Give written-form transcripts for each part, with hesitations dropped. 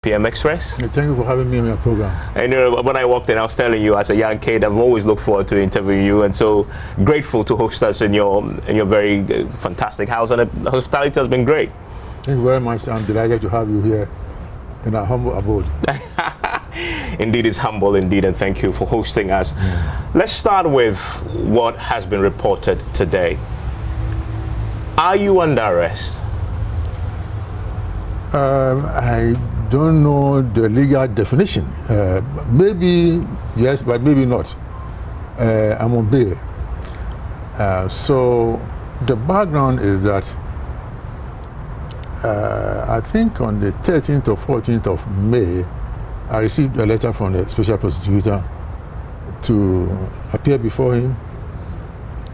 PM Express. Thank you for having me on your program. And when I walked in, I was telling you, as a young kid, I've always looked forward to interviewing you, and so grateful to host us in your very fantastic house, and the hospitality has been great. Thank you very much. I'm delighted to have you here in our humble abode. Indeed, it's humble indeed, and thank you for hosting us. Let's start with what has been reported today. Are you under arrest? I don't know the legal definition. Maybe yes, but maybe not. I'm on bail. So the background is that I think on the 13th or 14th of May, I received a letter from the special prosecutor to appear before him.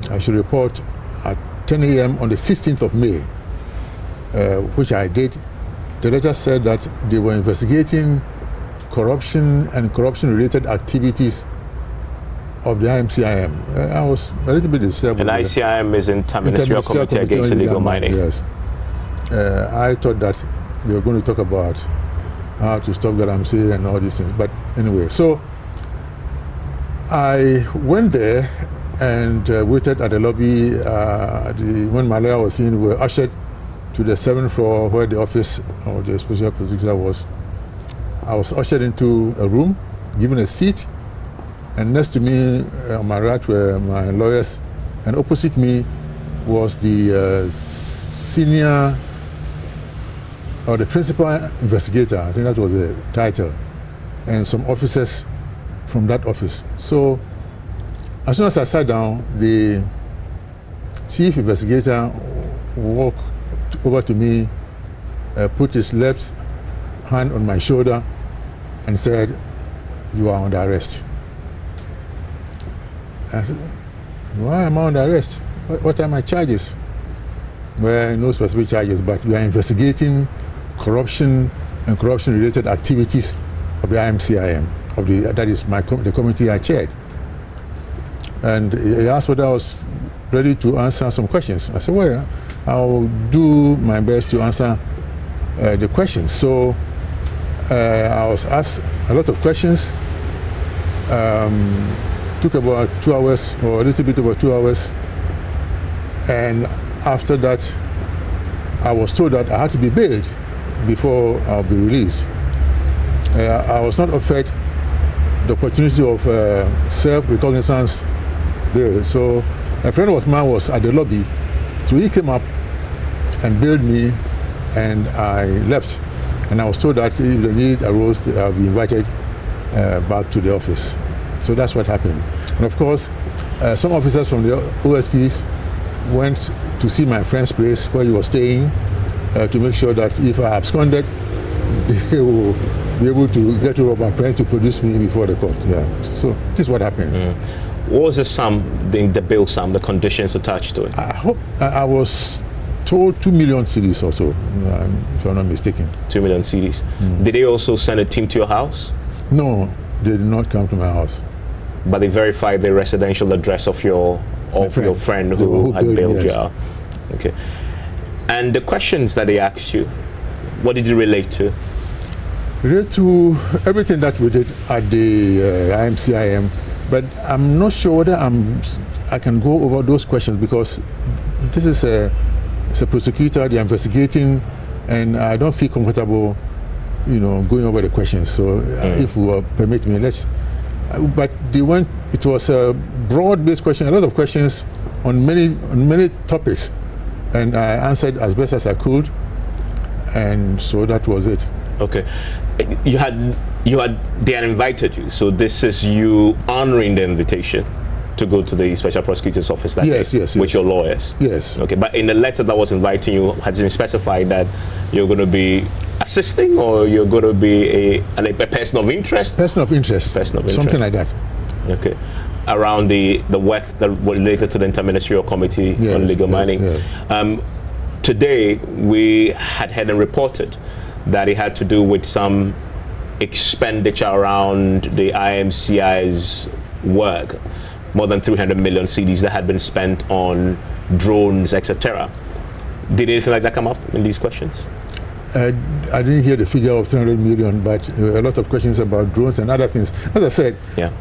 I should report at 10 a.m. on the 16th of May, which I did. The letter said that they were investigating corruption and corruption-related activities of the IMCIM. I was a little bit disturbed. And ICIM is Inter-Ministerial Committee Against Illegal Mining. Yes. I thought that they were going to talk about how to stop Galamsey and all these things. But anyway, so I went there and waited at the lobby. When my lawyer was in, we were ushered to the 7th floor where the office of the special prosecutor was. I was ushered into a room, given a seat, and next to me, on my right, were my lawyers, and opposite me was the senior or the principal investigator. I think that was the title, and some officers from that office. So as soon as I sat down, the chief investigator walked over to me, put his left hand on my shoulder and said, "You are under arrest." I said, "Why am I under arrest? What are my charges?" Well, no specific charges, but we are investigating corruption and corruption-related activities of the IMCIM, that is the committee I chaired. And he asked whether I was ready to answer some questions. I said, well, I'll do my best to answer the questions. So I was asked a lot of questions. Took about 2 hours, or a little bit over 2 hours. And after that, I was told that I had to be bailed before I'll be released. I was not offered the opportunity of self-recognizance bail. So a friend of mine was at the lobby, so he came up and bailed me, and I left. And I was told that if the need arose, I'll be invited back to the office. So that's what happened. And of course, some officers from the OSPs went to see my friend's place where he was staying to make sure that if I absconded, they will be able to get hold of my friend to produce me before the court. Yeah. So this is what happened. What was the sum, the bill sum, the conditions attached to it? I was told 2 million cedis or so, if I'm not mistaken. 2 million cedis. Did they also send a team to your house? No, they did not come to my house. But they verified the residential address of your friend who had bailed you out. Okay. And the questions that they asked you, what did it relate to? Relate to everything that we did at the IMCIM, but I'm not sure whether I can go over those questions because this is a prosecutor, they're investigating, and I don't feel comfortable, going over the questions. So if you will permit me, but it was a broad-based question, a lot of questions on many topics, and I answered as best as I could, and so that was it. Okay. They had invited you, so this is you honoring the invitation to go to the special prosecutor's office that day with your lawyers? Yes. Okay, but in the letter that was inviting you, has it specified that you're going to be assisting, or you're going to be a person of interest? Person of interest. Something like that. Okay. Around the work that related to the Inter-Ministerial Committee on Legal Mining. Yes. Today, we had heard and reported that it had to do with some expenditure around the IMCI's work, more than 300 million cedis that had been spent on drones, etc. Did anything like that come up in these questions? I didn't hear the figure of 300 million, but a lot of questions about drones and other things. As I said,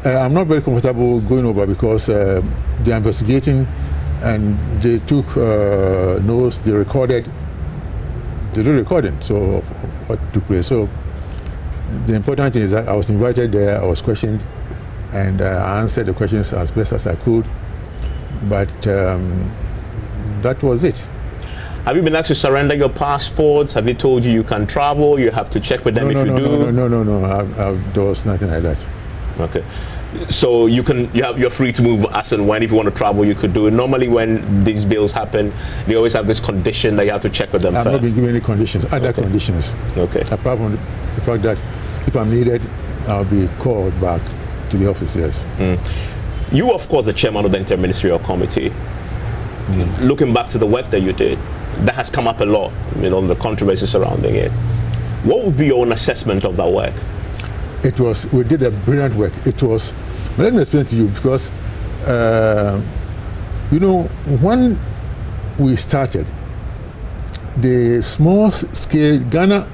I'm not very comfortable going over because they're investigating and they took notes, they did recording, so of what took place. So the important thing is that I was invited there, I was questioned, and I answered the questions as best as I could, but that was it. Have you been asked to surrender your passports? Have they told you can travel? You have to check with them if you do? No. There was nothing like that. Okay. So you're free to move as and when. If you want to travel, you could do it. Normally when these bills happen, they always have this condition that you have to check with them first. I've not been given any conditions, other conditions. Okay. Apart from the fact that if I'm needed, I'll be called back to the office, yes. You, of course, the chairman of the Interministerial Committee. Looking back to the work that you did, that has come up a lot, the controversy surrounding it. What would be your own assessment of that work? We did a brilliant work. Let me explain to you, because, when we started, the Ghana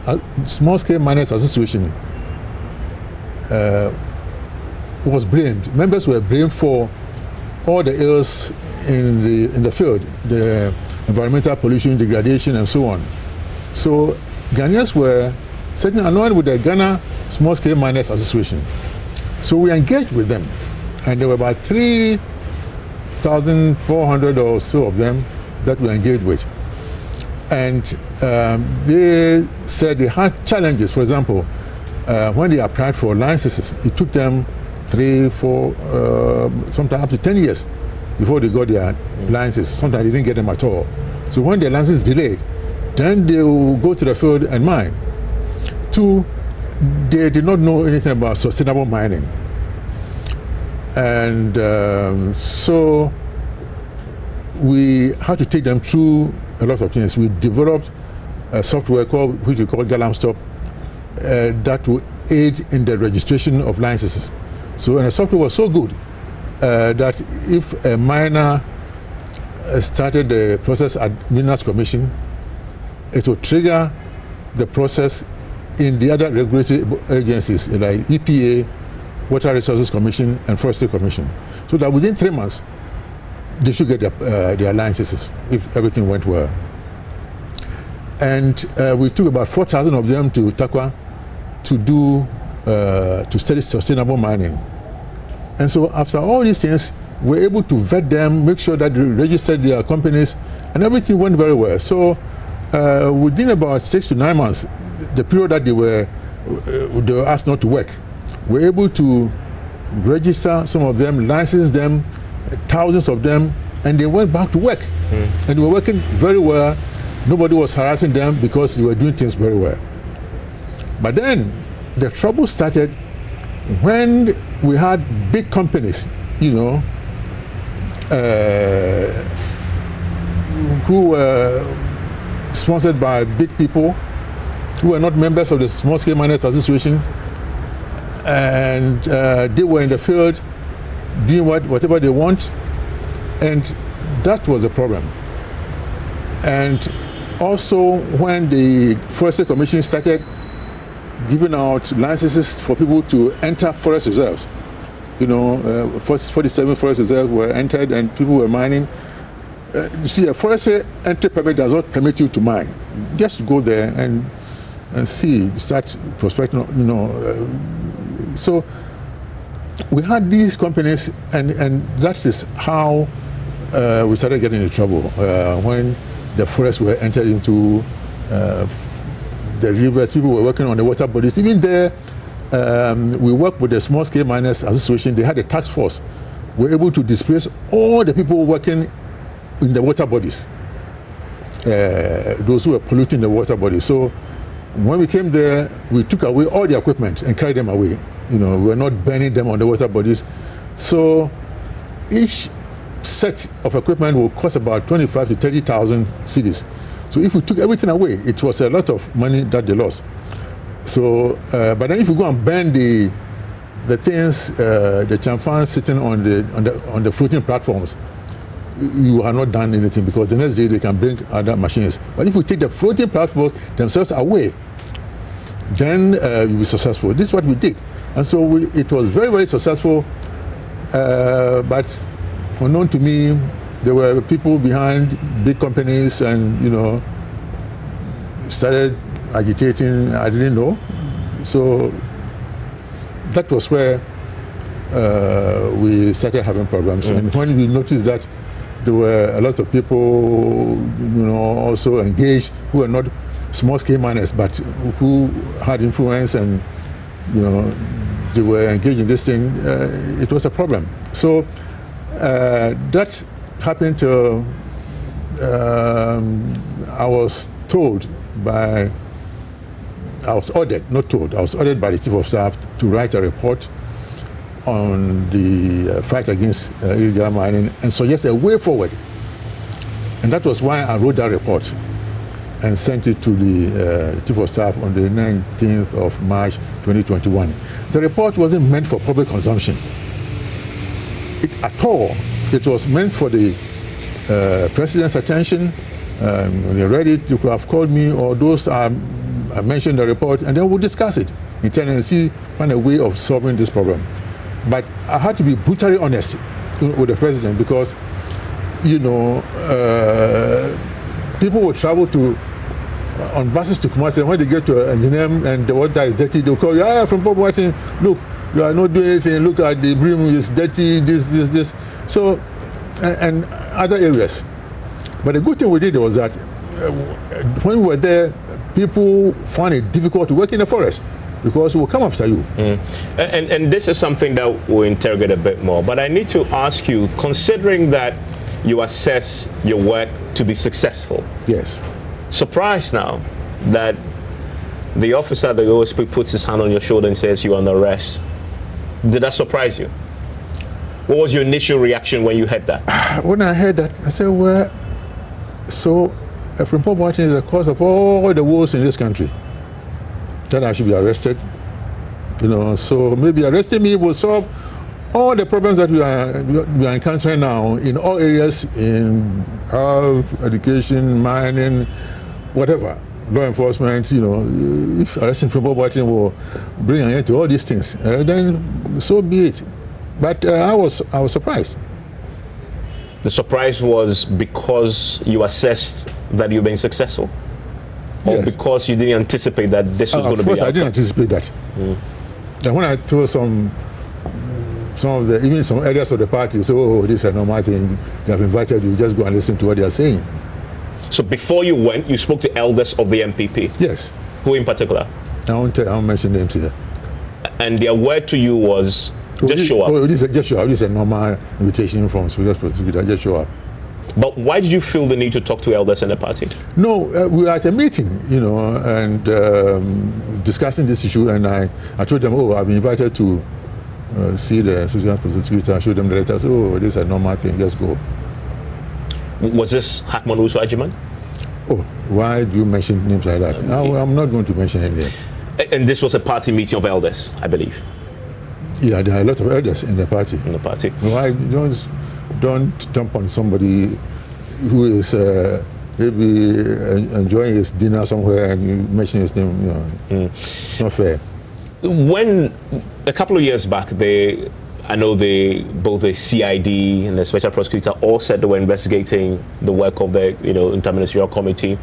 Small Scale Miners Association was blamed. Members were blamed for all the ills in the field, the environmental pollution, degradation, and so on. So Ghanaians were certainly annoyed with the Ghana Small Scale Miners Association. So we engaged with them, and there were about 3,400 or so of them that we engaged with. And they said they had challenges. For example, when they applied for licenses, it took them 3, 4, sometimes up to 10 years before they got their licenses. Sometimes they didn't get them at all. So when their license delayed, then they will go to the field and mine. 2, they did not know anything about sustainable mining. And so we had to take them through a lot of things. We developed a software which we call Galamstop that will aid in the registration of licenses. So, and the software was so good that if a miner started the process at Minerals Commission, it will trigger the process in the other regulatory agencies like EPA, Water Resources Commission, and Forestry Commission. So that within 3 months, they should get their licenses if everything went well. And we took about 4,000 of them to Takwa to study sustainable mining. And so after all these things, we were able to vet them, make sure that they registered their companies, and everything went very well. So within about 6 to 9 months, the period that they were asked not to work, we were able to register some of them, license them, thousands of them, and they went back to work. And they were working very well. Nobody was harassing them because they were doing things very well. But then the trouble started when we had big companies, who were sponsored by big people who were not members of the Small Scale Miners Association, and they were in the field doing whatever they want, and that was a problem. And also when the Forestry Commission started giving out licenses for people to enter forest reserves, 47 forest reserves were entered and people were mining. You see, a forestry entry permit does not permit you to mine. Just go there and start prospecting, So we had these companies, and that is how we started getting into trouble when the forests were entered into the rivers. People were working on the water bodies. Even there, we worked with the Small Scale Miners Association. They had a task force. We were able to displace all the people working in the water bodies, those who were polluting the water bodies. So when we came there, we took away all the equipment and carried them away. We were not burning them on the water bodies. So each set of equipment will cost about 25 to 30,000 cedis. So if we took everything away, it was a lot of money that they lost. So, but then if you go and burn the things, the chamfans sitting on the floating platforms, you are not done anything, because the next day they can bring other machines. But if we take the floating platforms themselves away, then you'll be successful. This is what we did. And so it was very, very successful. But unknown to me, there were people behind big companies and, started agitating. I didn't know. So that was where we started having problems. And when we noticed that there were a lot of people, also engaged, who were not small-scale miners, but who had influence and, they were engaged in this thing, it was a problem. So that happened to, I was ordered by the Chief of Staff to write a report on the fight against illegal mining and suggest a way forward. And that was why I wrote that report and sent it to the Chief of Staff on the 19th of March 2021. The report wasn't meant for public consumption at all. It was meant for the President's attention. When they read it, you could have called me or those I mentioned in the report, and then we'll discuss it internally and find a way of solving this problem. But I had to be brutally honest with the President, because, people would travel on buses to Kumasi, and when they get to Engineer and the water is dirty, they'll call you, Frimpong-Boateng, look, you are not doing anything, look at the brim is dirty, this. So, and other areas. But the good thing we did was that when we were there, people found it difficult to work in the forest, because we'll come after you. And this is something that we'll interrogate a bit more. But I need to ask you, considering that you assess your work to be successful. Yes. Surprised now that the officer, the OSP, puts his hand on your shoulder and says you're under arrest. Did that surprise you? What was your initial reaction when you heard that? When I heard that, I said, well, so Frimpong-Boateng is the cause of all the wars in this country. That I should be arrested. So maybe arresting me will solve all the problems that we are encountering now in all areas, in health, education, mining, whatever, law enforcement. If arresting Frimpong-Boateng will bring an end to all these things, then so be it. But I was surprised. The surprise was because you assessed that you've been successful, or yes, because you didn't anticipate that this was going to be. I didn't anticipate that. And when I told some areas of the party, so this is a normal thing, they have invited you, just go and listen to what they are saying. So before you went, you spoke to elders of the MPP? Yes. Who in particular? I won't mention names here. And their word to you was, show up? Just show up. This is a normal invitation from Special Prosecutor, just show up. But why did you feel the need to talk to elders in the party? No, we were at a meeting, and discussing this issue, and I told them, I've been invited to see the Special Prosecutor. I showed them the letter. So, this is a normal thing, just go. Was this Hackman Uso Ajiman? Why do you mention names like that? I'm not going to mention any name. And this was a party meeting of elders, I believe. Yeah, there are a lot of elders in the party. Why don't jump on somebody who is maybe enjoying his dinner somewhere and you mention his name? It's not fair. When a couple of years back, I know both the CID and the Special Prosecutor all said they were investigating the work of the Interministerial Committee.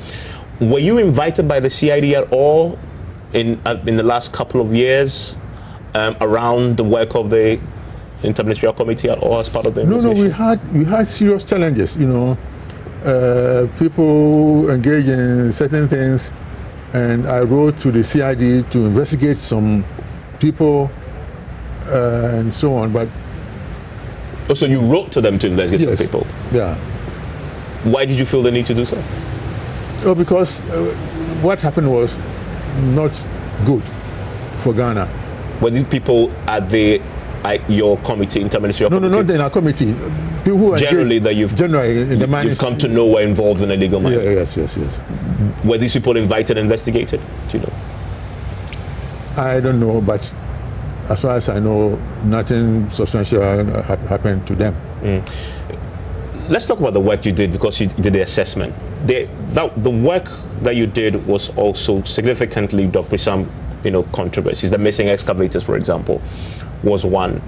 Were you invited by the CID at all in the last couple of years around the work of the Interministerial Committee at all as part of the investigation? No, we had serious challenges. People engage in certain things, and I wrote to the CID to investigate some people and so on. But so you wrote to them to investigate some people? Yeah. Why did you feel the need to do so? Because what happened was not good for Ghana. Were these people at your committee, Interministerial Committee? No, not in our committee. People who generally in the mining. You've come to know were involved in illegal mining. Yes. Were these people invited and investigated? Do you know? I don't know, but as far as I know, nothing substantial happened to them. let's talk about the work you did, because you did the assessment. The work that you did was also significantly dogged with some, controversies. The missing excavators, for example, was one.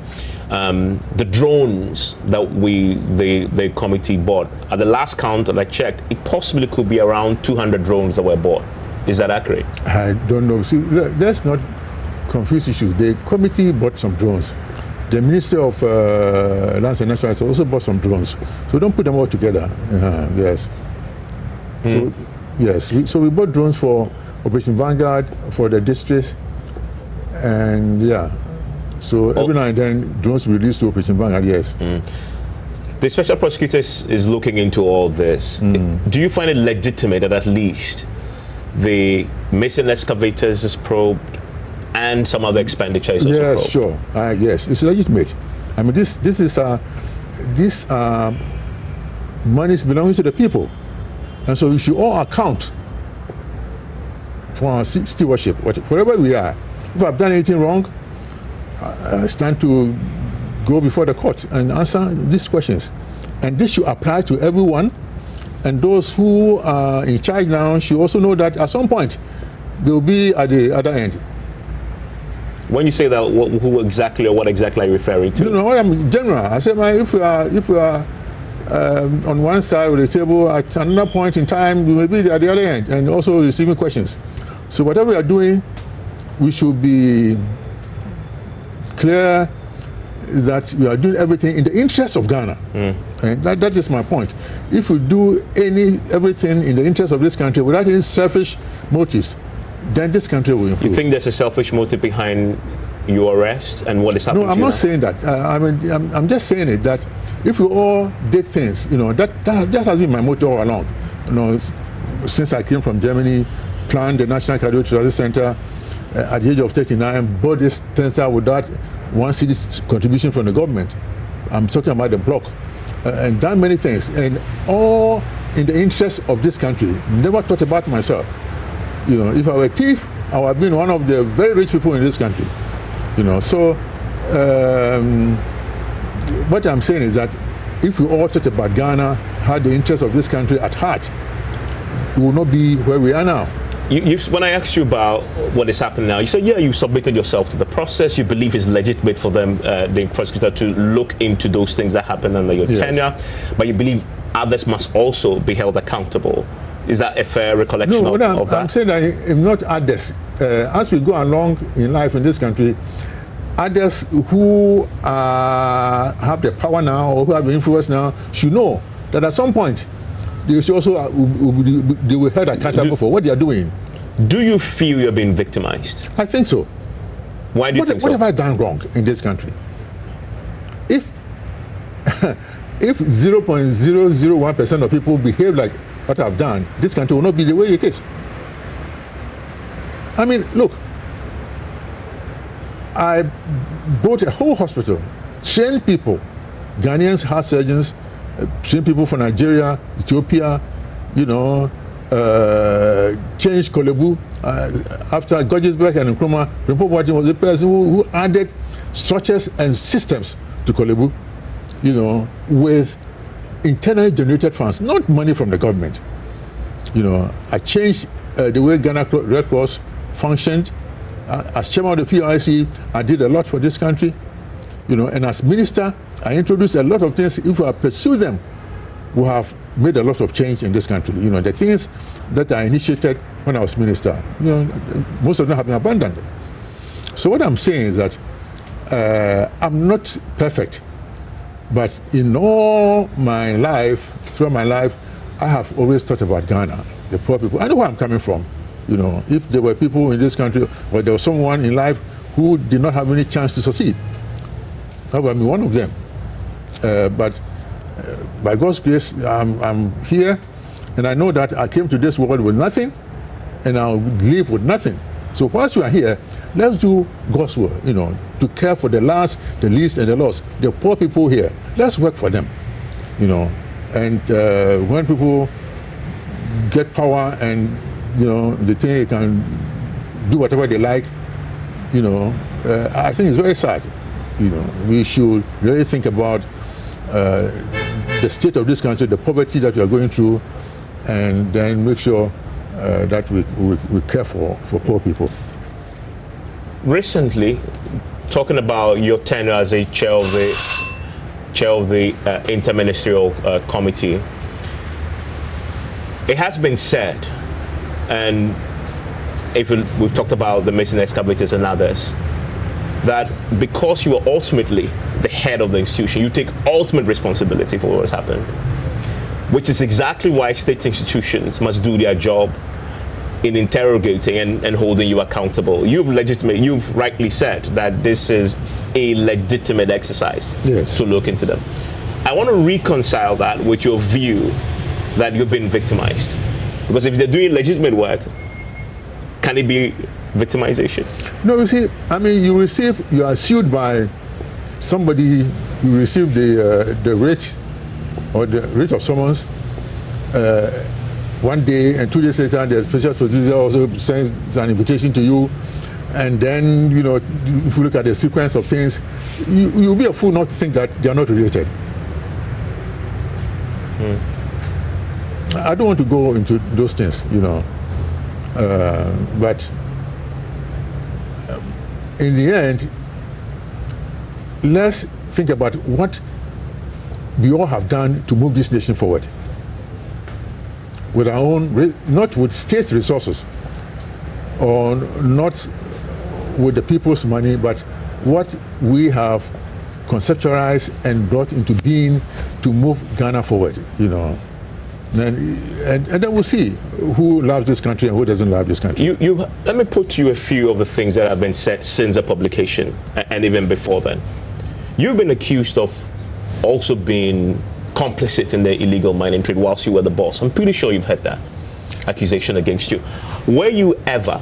The drones that the committee bought, at the last count that I checked, it possibly could be around 200 drones that were bought. Is that accurate? I don't know. See, let's not confuse issues. The committee bought some drones. The Ministry of Lands and Natural Resources also bought some drones. So don't put them all together. Yes. So yes, we bought drones for Operation Vanguard, for the districts, and so every now and then drones will released to Operation Vanguard. Yes. The special prosecutor is looking into all this. Do you find it legitimate that at least the missing excavators is probed and some other expenditures? Yes, sure. Yes, it's legitimate. I mean, this money is belonging to the people, and so we should all account for our stewardship. Wherever we are, if I've done anything wrong, it's time to go before the court and answer these questions. And this should apply to everyone. And those who are in charge now should also know that at some point they will be at the other end. When you say that, who exactly or what exactly are you referring to? What I'm general. I say, if we are on one side of the table, at another point in time, we may be at the other end and also receiving questions. So whatever we are doing, we should be clear that we are doing everything in the interest of Ghana. And that is my point. If we do everything in the interest of this country without any selfish motives, then this country will improve. You think there's a selfish motive behind your arrest and what is happening? No, I'm not saying that. I'm just saying it that if we all did things, that has been my motto all along. Since I came from Germany, planned the National Cardiac Transit Center at the age of 39, bought this center without one city's contribution from the government. I'm talking about the block, and done many things, and all in the interest of this country. Never thought about myself. If I were a thief, I would have been one of the very rich people in this country. So what I'm saying is that if we all thought about Ghana, had the interest of this country at heart, we will not be where we are now. When I asked you about what is happening now, you said, you submitted yourself to the process. You believe it's legitimate for them, the prosecutor, to look into those things that happened under your tenure, but you believe others must also be held accountable. Is that a fair recollection of that? I'm saying that if not others, as we go along in life in this country, others who have the power now or who have the influence now should know that at some point they should also they will be held accountable for what they are doing. Do you feel you're being victimized? I think so. Why do you think so? What have I done wrong in this country? If 0.001% of people behave like what I've done, this country will not be the way it is. I mean, look, I bought a whole hospital, trained people, Ghanaians, heart surgeons, trained people from Nigeria, Ethiopia, changed Kolebu. After Goggisberg and Nkrumah, Frimpong-Boateng was the person who added structures and systems to Kolebu, with internally generated funds, not money from the government. I changed the way Ghana Red Cross functioned. As chairman of the PRIC, I did a lot for this country. And as minister, I introduced a lot of things. If I pursue them, we have made a lot of change in this country. The things that I initiated when I was minister, most of them have been abandoned. So what I'm saying is that I'm not perfect, but in all my life, throughout my life, I have always thought about Ghana, the poor people. I know where I'm coming from. If there were people in this country, or there was someone in life who did not have any chance to succeed, I would be one of them. But by God's grace, I'm here, and I know that I came to this world with nothing, and I'll leave with nothing. So whilst we are here, let's do God's work, to care for the last, the least, and the lost, the poor people here. Let's work for them, And when people get power and, they think they can do whatever they like, I think it's very sad. We should really think about the state of this country, the poverty that we are going through, and then make sure that we care for poor people. Recently, talking about your tenure as a chair of the interministerial committee, it has been said, and we've talked about the missing excavators and others, that because you are ultimately the head of the institution, you take ultimate responsibility for what has happened, which is exactly why state institutions must do their job in interrogating and holding you accountable. You've rightly said that this is a legitimate exercise to look into them. I want to reconcile that with your view that you've been victimized. Because if they're doing legitimate work, can it be victimization? No, you see, I mean, you are sued by somebody, you receive the writ or the writ of summons one day, and 2 days later the special prosecutor also sends an invitation to you, and then, you know, if you look at the sequence of things, you'll be a fool not to think that they are not related. I don't want to go into those things, you know, but in the end, let's think about what we all have done to move this nation forward with our own, not with state resources or not with the people's money, but what we have conceptualized and brought into being to move Ghana forward, you know. And then we'll see who loves this country and who doesn't love this country. Let me put to you a few of the things that have been said since the publication and even before then. You've been accused of also being complicit in the illegal mining trade whilst you were the boss. I'm pretty sure you've heard that accusation against you. Were you ever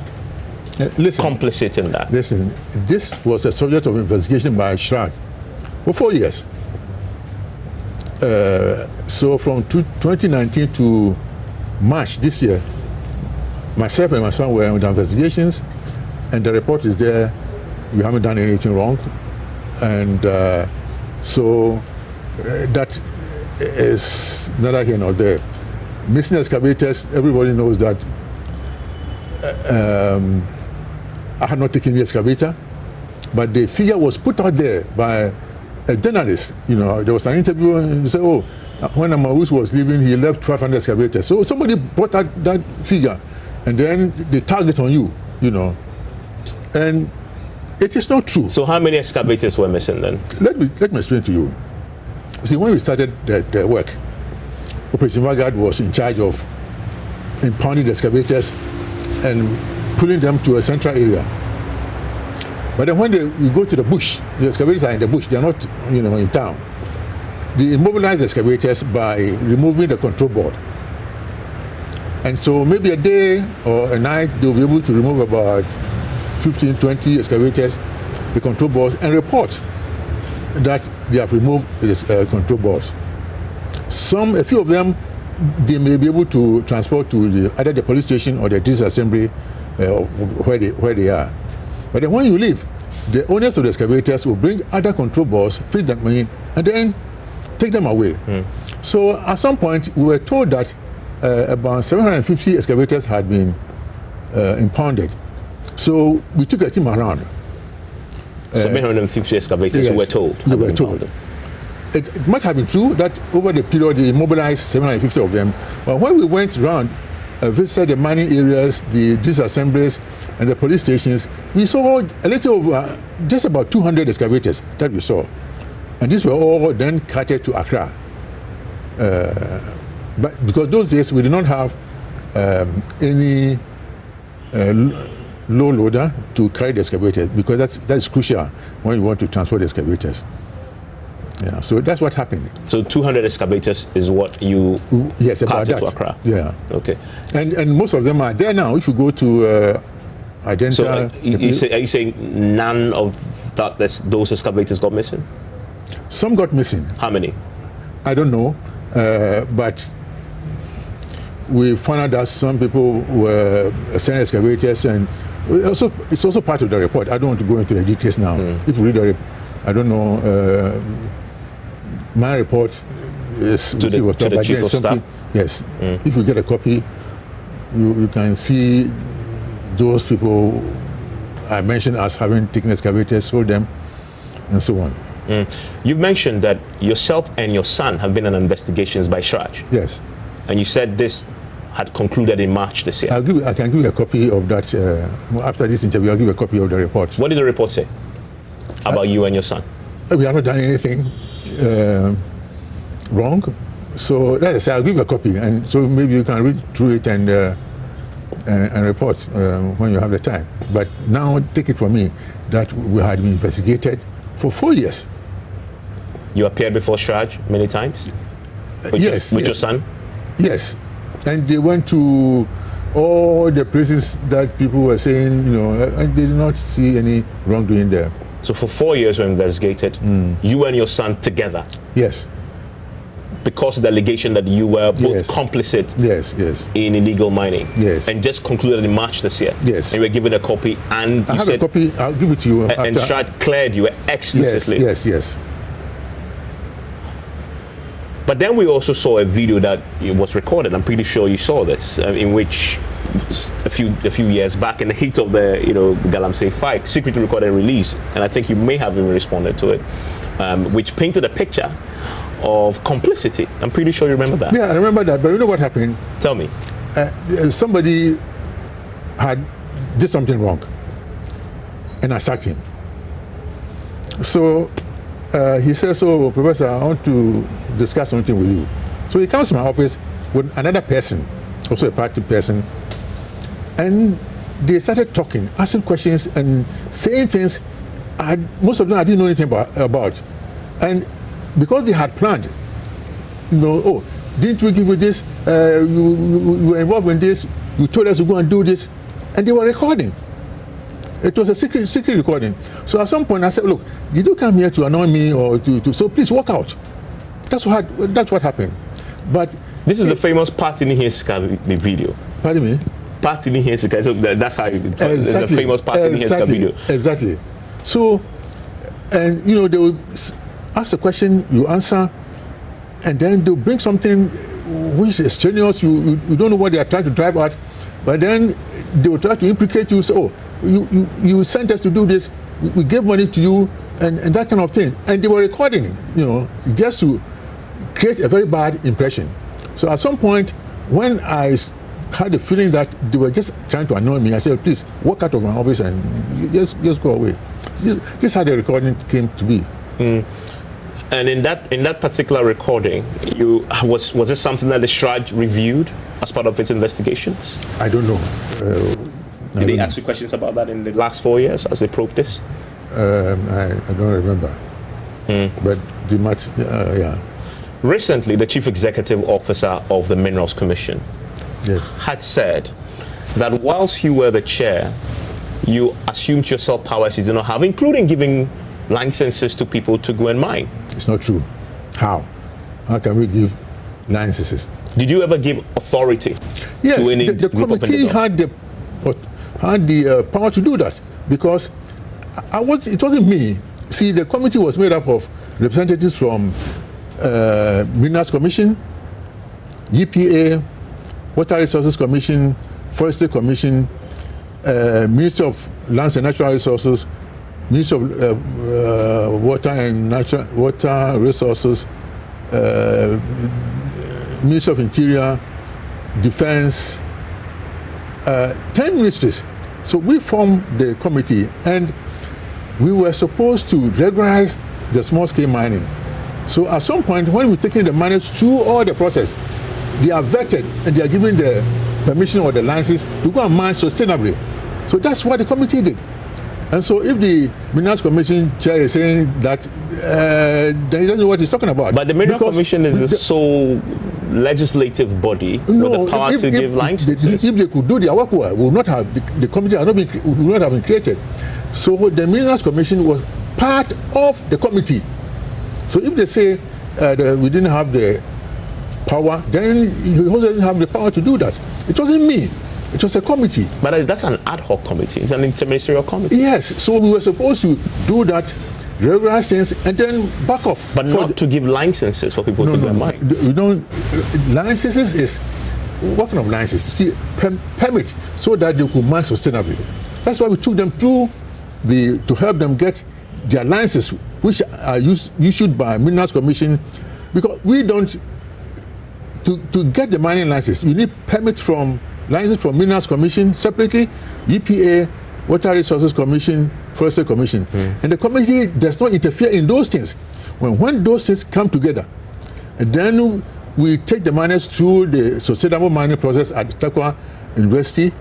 complicit in that? Listen, this was a subject of investigation by SHRAG for 4 years. So from 2019 to March this year, myself and my son were under investigations, and the report is there. We haven't done anything wrong, and so that is neither here nor there. Missing excavators, everybody knows that I had not taken the excavator, but the figure was put out there by a journalist. You know, there was an interview and he said, oh, when Amawus was leaving, he left 500 excavators. So somebody brought out that figure, and then they target on you, you know. And it is not true. So how many excavators were missing then? Let me explain to you. See, when we started the work, Operation Vanguard was in charge of impounding the excavators and pulling them to a central area. But then when you go to the bush, the excavators are in the bush, they are not, you know, in town. They immobilize the excavators by removing the control board. And so maybe a day or a night, they'll be able to remove about 15, 20 excavators, the control boards, and report that they have removed the control boards. A few of them, they may be able to transport to either the police station or the disassembly where they are. But then when you leave, the owners of the excavators will bring other control boards, fit them in, and then take them away. So at some point, we were told that about 750 excavators had been impounded. So we took a team around. 750 excavators, yes, you were told. You were told. It might have been true that over the period they immobilized 750 of them. But when we went around, visited the mining areas, the disassemblies, and the police stations, we saw a little over, just about 200 excavators that we saw. And these were all then carted to Accra. But because those days we did not have any low loader to carry the excavators, because that's crucial when you want to transport the excavators. Yeah, so that's what happened. So 200 excavators is what you carted to Accra? Yeah. Okay. And most of them are there now. If you go to Identity... So are you saying none of those excavators got missing? Some got missing. How many? I don't know, but we found out that some people were sending excavators, and it's also part of the report. I don't want to go into the details now. If you read the report, I don't know, my report Yes, to the chief of staff. Yes, if you get a copy, you can see those people I mentioned as having taken excavators, sold them, and so on. You've mentioned that yourself and your son have been on investigations by Shraj. Yes. And you said this had concluded in March this year. I can give you a copy of that. After this interview, I'll give you a copy of the report. What did the report say about you and your son? We have not done anything wrong. So, like I say, I'll give you a copy. And so maybe you can read through it and report when you have the time. But now, take it from me that we had been investigated for 4 years. You appeared before Shraj many times? With your son? Yes. And they went to all the places that people were saying, and they did not see any wrongdoing there. So for 4 years we were investigated, you and your son together? Yes. Because of the allegation that you were both complicit in illegal mining? Yes. And just concluded in March this year? Yes. And you were given a copy, and I have a copy, I'll give it to you. And Shraj cleared you explicitly? Yes. But then we also saw a video that was recorded. I'm pretty sure you saw this, in which a few years back, in the heat of the Galamsey fight, secretly recorded and released, and I think you may have even responded to it, which painted a picture of complicity. I'm pretty sure you remember that. Yeah, I remember that. But you know what happened? Tell me. Somebody did something wrong, and I sacked him. So. He says, "Oh, Professor, I want to discuss something with you." So he comes to my office with another person, also a party person, and they started talking, asking questions, and saying things. Most of them I didn't know anything about, and because they had planned, oh, didn't we give you this? You were involved in this. You told us to go and do this, and they were recording. It was a secret recording. So at some point I said, "Look, did you come here to annoy me or to so please walk out?" That's what happened. But this is the famous Party Nihiska video. Pardon me? Party Nihiska. So that's how the famous Party Nihiska video. Exactly. So, and they will ask a question, you answer, and then they'll bring something which is strenuous. You don't know what they are trying to drive at, but then they will try to implicate you. Say, "Oh, you sent us to do this, we gave money to you," and that kind of thing. And they were recording it, just to create a very bad impression. So at some point, when I had the feeling that they were just trying to annoy me, I said, "Please, walk out of my office and just go away." This is how the recording came to be. And in that particular recording, was it something that the Shraj reviewed as part of its investigations? I don't know. Did they ask you questions about that in the last 4 years as they probed this? I don't remember. But they might, yeah. Recently, the Chief Executive Officer of the Minerals Commission had said that whilst you were the chair, you assumed yourself powers you do not have, including giving licenses to people to go and mine. It's not true. How? How can we give licenses? Did you ever give authority to any the committee had the power to do that, because it wasn't me. See, the committee was made up of representatives from Minerals Commission, EPA, Water Resources Commission, Forestry Commission, Ministry of Lands and Natural Resources, Ministry of Water Resources, Ministry of Interior, Defense, 10 ministries. So we formed the committee, and we were supposed to regularize the small-scale mining. So at some point, when we're taking the miners through all the process, they are vetted and they are given the permission or the license to go and mine sustainably. So that's what the committee did. And so if the Minerals Commission chair is saying that, then he doesn't know what he's talking about. But the Minerals Commission is the sole legislative body with the power to give licenses. If they could do their work well, the committee would not have been created. So the Minerals Commission was part of the committee. So if they say we didn't have the power, then he also doesn't have the power to do that. It wasn't me. It was a committee. But that's an ad hoc committee. It's an interministerial committee. Yes. So we were supposed to do that regularize things, and then back off. But not to give licenses for people to go and mine. You don't. Licenses is what kind of licenses? See, permit so that they could mine sustainably. That's why we took them through to help them get their licenses, which are issued by Minerals Commission, because we don't. To get the mining license, you need license from Minerals Commission separately, EPA, Water Resources Commission, Forestry Commission, and the committee does not interfere in those things. When those things come together, and then we take the miners through the sustainable mining process at Takwa University,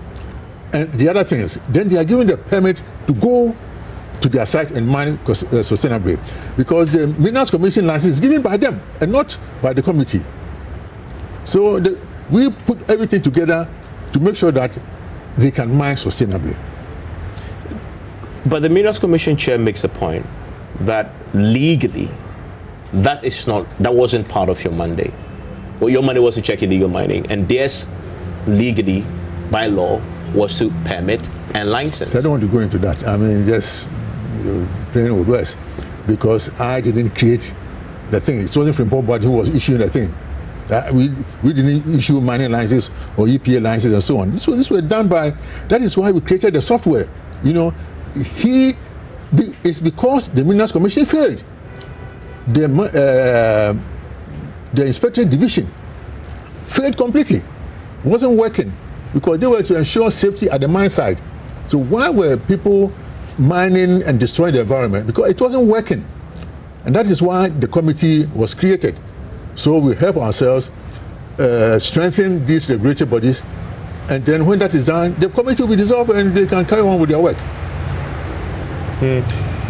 and the other things, then they are given the permit to go to their site and mine sustainably, because the Minerals Commission license is given by them and not by the committee. So we put everything together to make sure that they can mine sustainably. But the Minerals Commission chair makes a point that legally, that wasn't part of your mandate. Well, your mandate was to check illegal mining, and theirs legally, by law, was to permit and license. So I don't want to go into that. I mean, just playing with words, because I didn't create the thing. It wasn't Frimpong-Boateng who was issuing the thing. We didn't issue mining licenses or EPA licenses and so on. This was done by. That is why we created the software. It's because the Minerals Commission failed. The inspectorate division failed completely. It wasn't working because they were to ensure safety at the mine site. So why were people mining and destroying the environment? Because it wasn't working, and that is why the committee was created. So we help ourselves strengthen these regulatory bodies, and then when that is done, the committee will be dissolved and they can carry on with their work.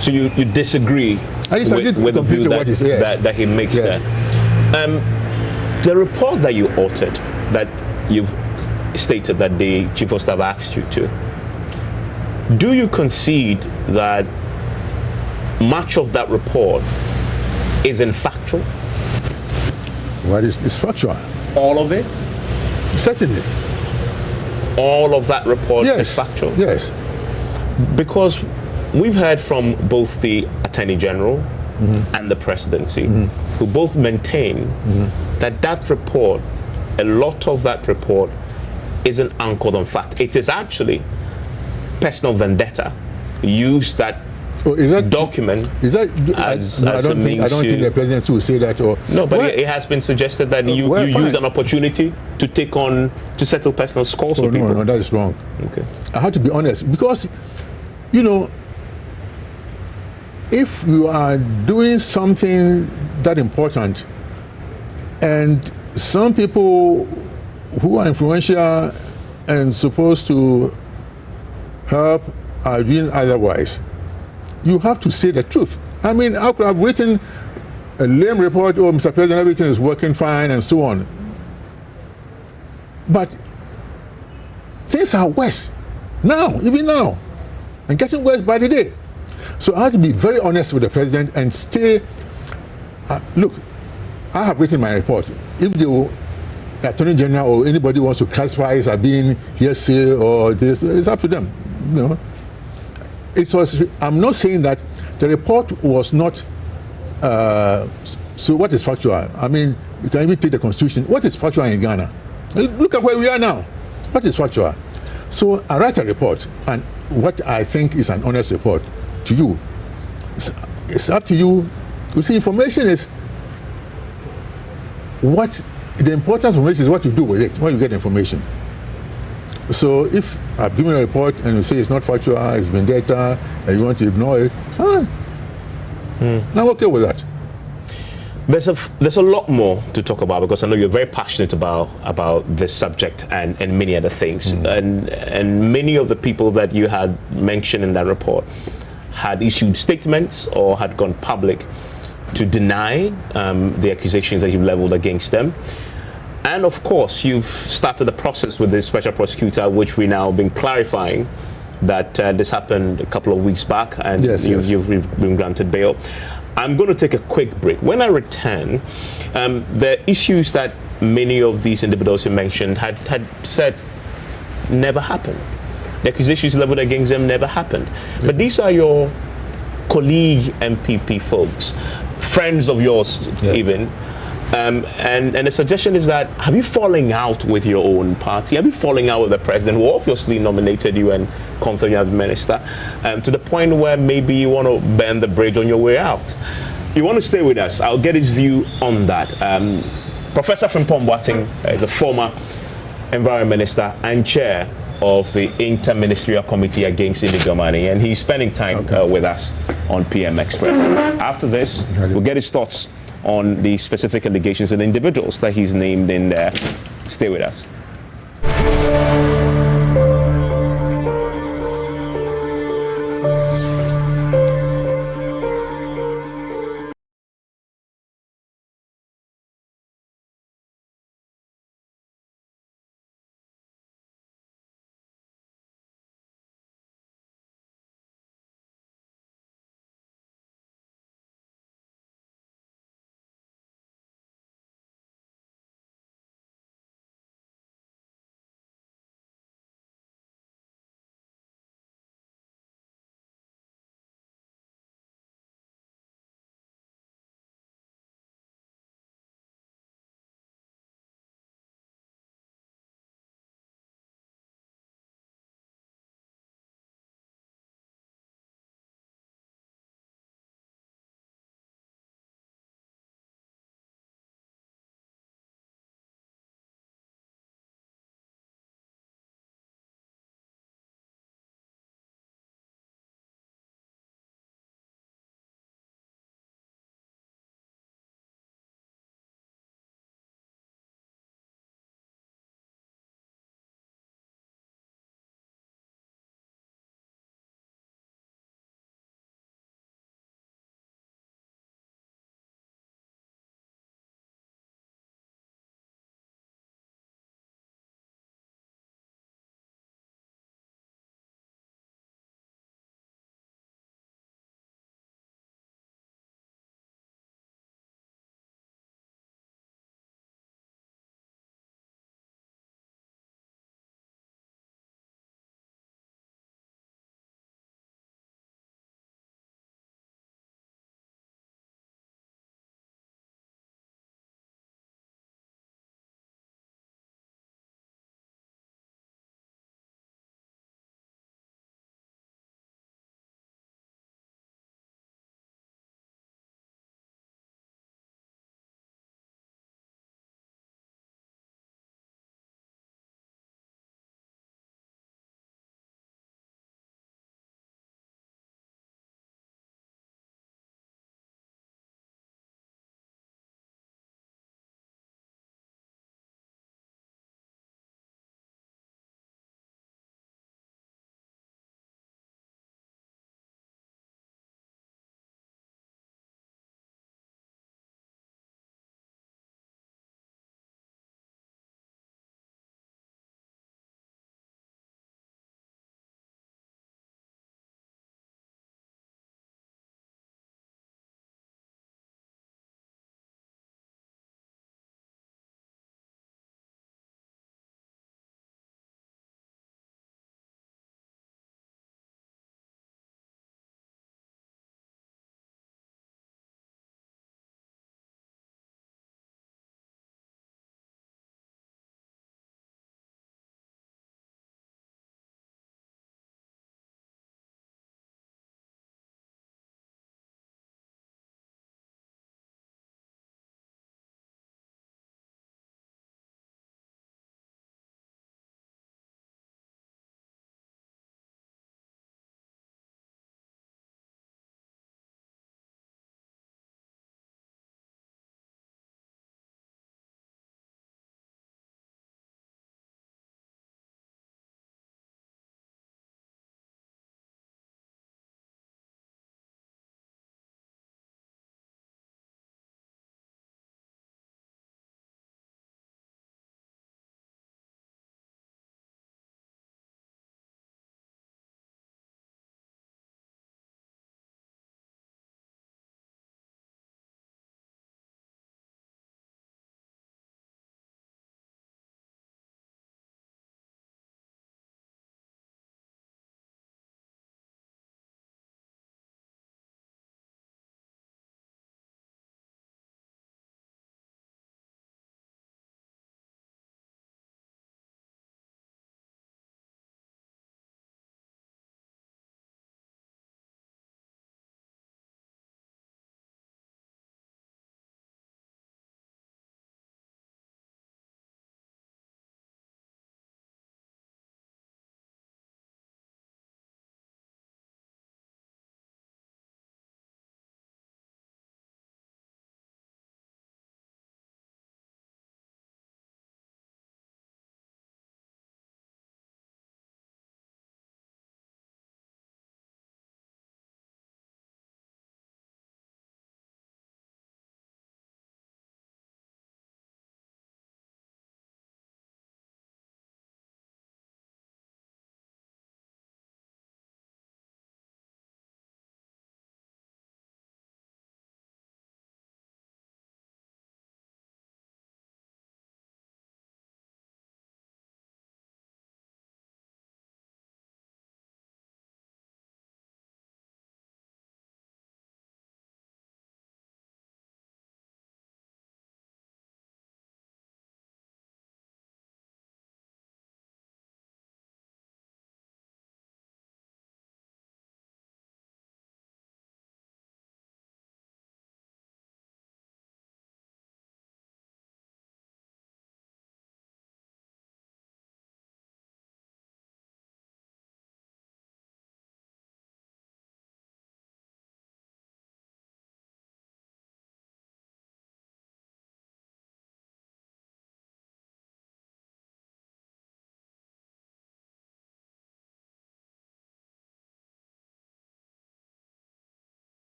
So you disagree with the view that he makes there. The report that you authored, that you've stated that the Chief of Staff asked you to, do you concede that much of that report isn't factual? What is factual? All of it? Certainly. All of that report is factual? Yes. Because we've heard from both the Attorney General and the Presidency, who both maintain that report, a lot of that report, isn't anchored on fact. It is actually personal vendetta. Use that document as I don't think the presidency will say that. But it has been suggested that you used an opportunity to settle personal scores with people. No, that is wrong. Okay. I have to be honest, because if you are doing something that important and some people who are influential and supposed to help are doing otherwise, you have to say the truth. I mean, I could have written a lame report, Mr. President, everything is working fine and so on. But things are worse now, even now, and getting worse by the day. So I have to be very honest with the President and stay. Look, I have written my report. If the Attorney General or anybody wants to classify it as being hearsay or this, it's up to them. I'm not saying that the report was not. So what is factual? I mean, you can even take the Constitution. What is factual in Ghana? Look at where we are now. What is factual? So I write a report, and what I think is an honest report to you. It's up to you. You see, information is what the importance of information is what you do with it when you get information. So if I've given a report and you say it's not factual, it's been data, and you want to ignore it, fine. I'm okay with that. There's a lot more to talk about, because I know you're very passionate about this subject and many other things. And many of the people that you had mentioned in that report had issued statements or had gone public to deny the accusations that you've leveled against them. And of course, you've started the process with the special prosecutor, which we now been clarifying that this happened a couple of weeks back, and you've been granted bail. I'm going to take a quick break. When I return, the issues that many of these individuals you mentioned had said never happened. The accusations leveled against them never happened. But these are your colleague MPP folks, friends of yours even. And the suggestion is that, have you falling out with your own party? Have you falling out with the president, who obviously nominated you and confirmed you as minister, to the point where maybe you want to burn the bridge on your way out? You want to stay with us? I'll get his view on that. Professor Frimpong-Boateng is a former environment minister and chair of the Inter-Ministerial Committee Against Illegal Mining, and he's spending time with us on PM Express. After this, we'll get his thoughts on the specific allegations and individuals that he's named in there. Stay with us.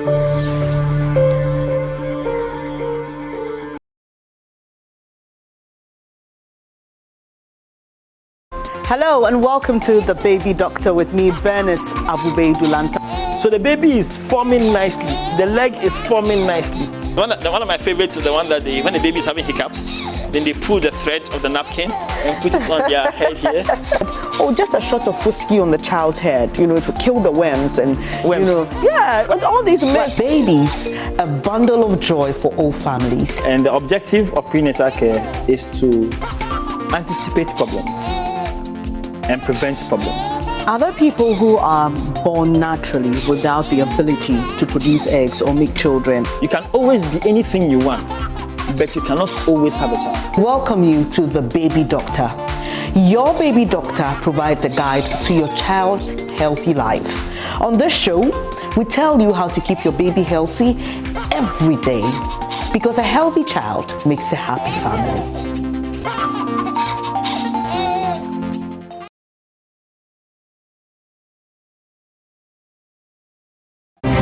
Hello and welcome to The Baby Doctor with me, Bernice Abubeidulansa. So the baby is forming nicely. The leg is forming nicely. One of my favorites is the one that when the baby is having hiccups, then they pull the thread of the napkin and put it on their head here. Or just a shot of whiskey on the child's head, you know, to kill the worms and, worms. you know, yeah, all these babies, a bundle of joy for all families. And the objective of prenatal care is to anticipate problems and prevent problems. Other people who are born naturally without the ability to produce eggs or make children. You can always be anything you want, but you cannot always have a child. Welcome you to The Baby Doctor. Your baby doctor provides a guide to your child's healthy life. On this show, we tell you how to keep your baby healthy every day, because a healthy child makes a happy family.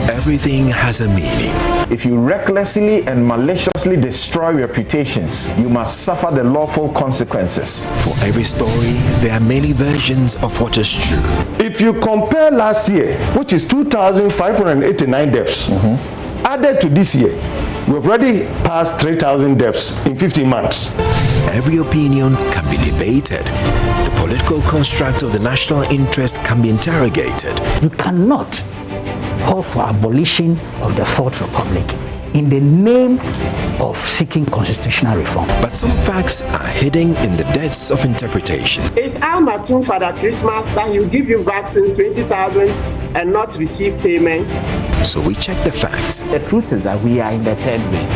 Everything has a meaning. If you recklessly and maliciously destroy reputations, you must suffer the lawful consequences. For every story, there are many versions of what is true. If you compare last year, which is 2,589 deaths, added to this year, we've already passed 3,000 deaths in 15 months. Every opinion can be debated. The political construct of the national interest can be interrogated. You cannot call for abolition of the Fourth Republic in the name of seeking constitutional reform. But some facts are hidden in the depths of interpretation. It's Almatum Father Christmas that he'll give you vaccines 20,000 and not receive payment. So we check the facts. The truth is that we are in the third wave.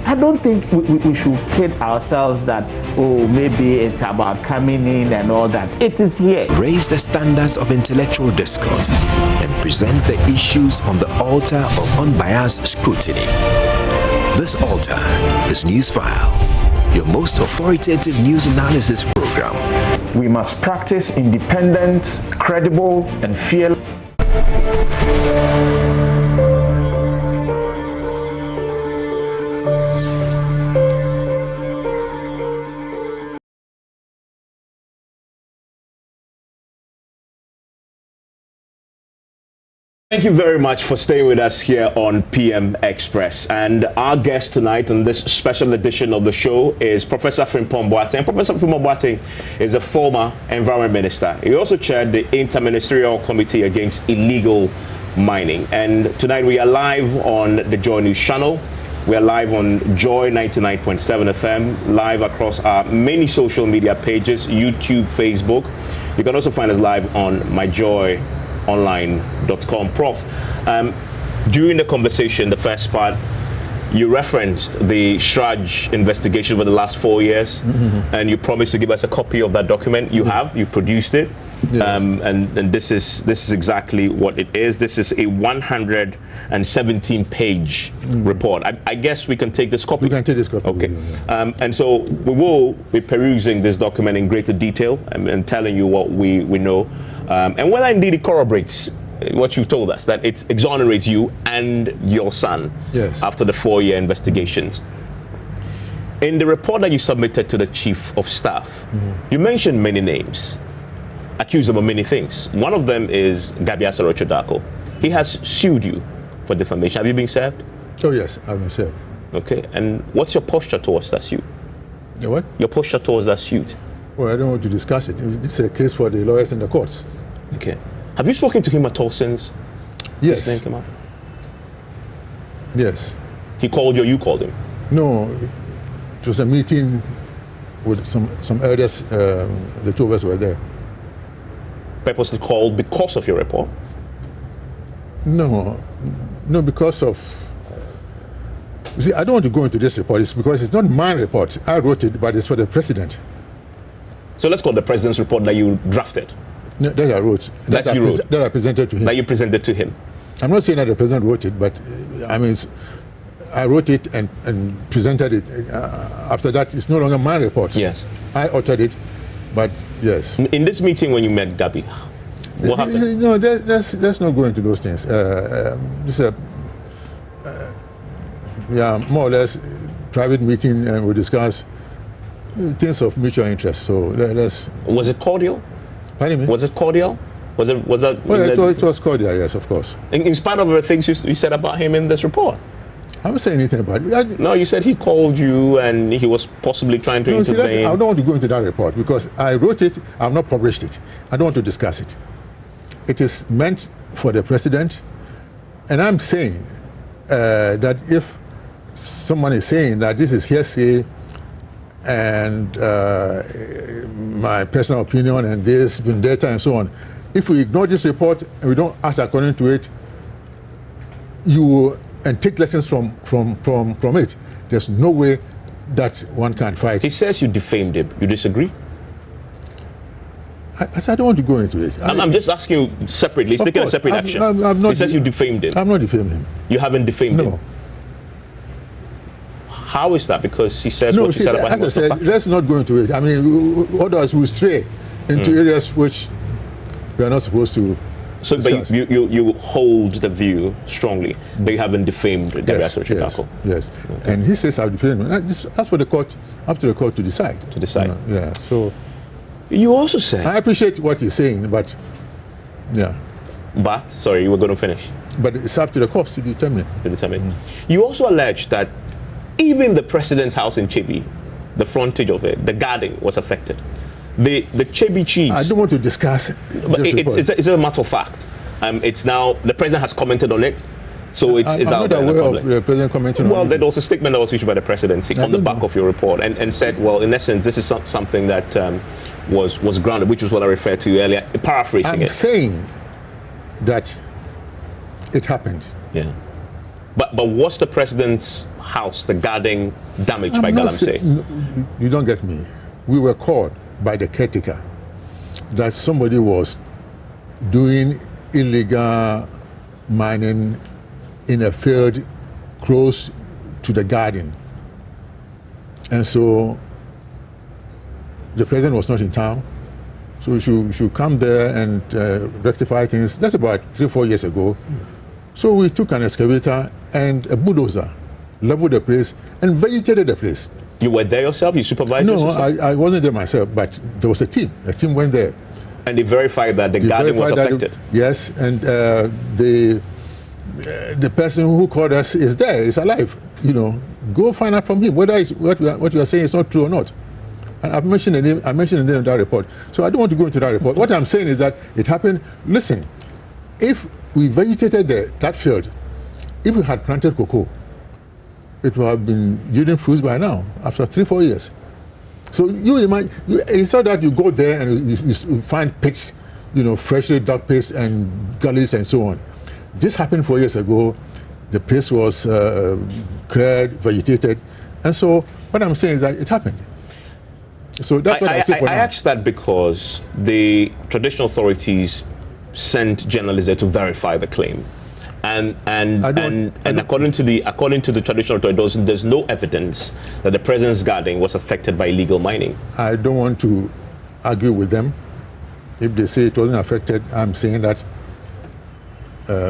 I don't think we should kid ourselves that, oh, maybe it's about coming in and all that. It is here. Raise the standards of intellectual discourse and present the issues on the altar of unbiased scrutiny. This altar is Newsfile, your most authoritative news analysis program. We must practice independent, credible, and fearless. Thank you very much for staying with us here on PM Express. And our guest tonight on this special edition of the show is Professor Frimpong-Boateng. Professor Frimpong-Boateng is a former environment minister. He also chaired the Interministerial Committee Against Illegal Mining. And tonight we are live on the Joy News channel. We are live on Joy 99.7 FM, live across our many social media pages, YouTube, Facebook. You can also find us live on myjoyonline.com. Prof, during the conversation, the first part, you referenced the Shraj investigation over the last 4 years, and you promised to give us a copy of that document. You have, you produced it, yes. And this is exactly what it is. This is a 117-page report. I guess we can take this copy. We can take this copy. Okay. And so we will be perusing this document in greater detail and telling you what we know. And whether indeed it corroborates what you've told us, that it exonerates you and your son, yes, after the 4-year investigations. In the report that you submitted to the Chief of Staff, you mentioned many names, accused of many things. One of them is Gabi Asaro-Chodako. He has sued you for defamation. Have you been served? Oh yes, I've been served. Okay, and what's your posture towards that suit? The what? Your posture towards that suit. Well, I don't want to discuss it. It's a case for the lawyers in the courts. Okay. Have you spoken to him at all since? Yes. This thing came out? Yes. He called you or you called him? No, it was a meeting with some elders. The two of us were there. Purposely called because of your report? No, because of... You see, I don't want to go into this report. It's because it's not my report. I wrote it, but it's for the president. So let's call the president's report that you drafted. No, that I wrote. That I presented to him. That you presented to him. I'm not saying that the president wrote it, but I mean, I wrote it and presented it. After that, it's no longer my report. Yes. I authored it, but yes. In this meeting when you met Gabi, what happened? No, let's not go into those things. more or less private meeting, and we discuss things of mutual interest. So let's. Was it cordial? Pardon me? Was it cordial? Was that? Well, it was cordial, yes, of course. In spite of the things you said about him in this report. I haven't said anything about it. No, you said he called you and he was possibly trying to intervene. See, I don't want to go into that report because I wrote it, I've not published it. I don't want to discuss it. It is meant for the president, and I'm saying that if someone is saying that this is hearsay and my personal opinion and this vendetta and so on, if we ignore this report and we don't act according to it, and take lessons from it, there's no way that one can fight. He says you defamed him. You disagree? I said I don't want to go into it. I'm just asking you separately. He's taking a separate action. He says you defamed him. I've not defamed him. You haven't defamed him? No. How is that? Because he says what you said about him. As I said, let's not go into it. I mean, others will stray into areas which we are not supposed to. So, but you hold the view strongly that you haven't defamed Gabriel Chicago. Yes. Okay. And he says I've defamed him. That's for the court, up to the court to decide. To decide. Yeah. So. You also said. I appreciate what he's saying, but, yeah. But sorry, you were going to finish. But it's up to the courts to determine. You also alleged that even the president's house in Chebi, the frontage of it, the garden was affected. The Chebi chiefs. I don't want to discuss it. But it's a matter of fact. It's now, the president has commented on it. So it's out there in the public. Of the president commenting on it. Well, there was a statement that was issued by the presidency on the back of your report and said, well, in essence, this is something that was grounded, which was what I referred to earlier, paraphrasing it. I'm saying that it happened. Yeah. But was the president's house, the garden, damaged by Galamsey? You don't get me. We were called by the caretaker that somebody was doing illegal mining in a field close to the garden. And so the president was not in town. So we should come there and rectify things. That's about 3-4 years ago. So we took an excavator and a bulldozer, leveled the place, and vegetated the place. You were there yourself? You supervised No, I wasn't there myself, but there was a team. A team went there. And they verified that the garden was affected? Yes, and the person who called us is there, is alive. Go find out from him whether what you are saying is not true or not. And I've mentioned the name. I mentioned the name of that report. So I don't want to go into that report. What I'm saying is that it happened. Listen, if we vegetated that field, if we had planted cocoa, it would have been yielding fruits by now, after 3-4 years. So it's not that you go there and you find pits, freshly dug pits and gullies and so on. This happened 4 years ago. The place was cleared, vegetated. And so what I'm saying is that it happened. So that's what I say for now. I asked that because the traditional authorities sent journalists there to verify the claim. And according to the traditional authorities, there's no evidence that the president's garden was affected by illegal mining. I don't want to argue with them. If they say it wasn't affected, I'm saying that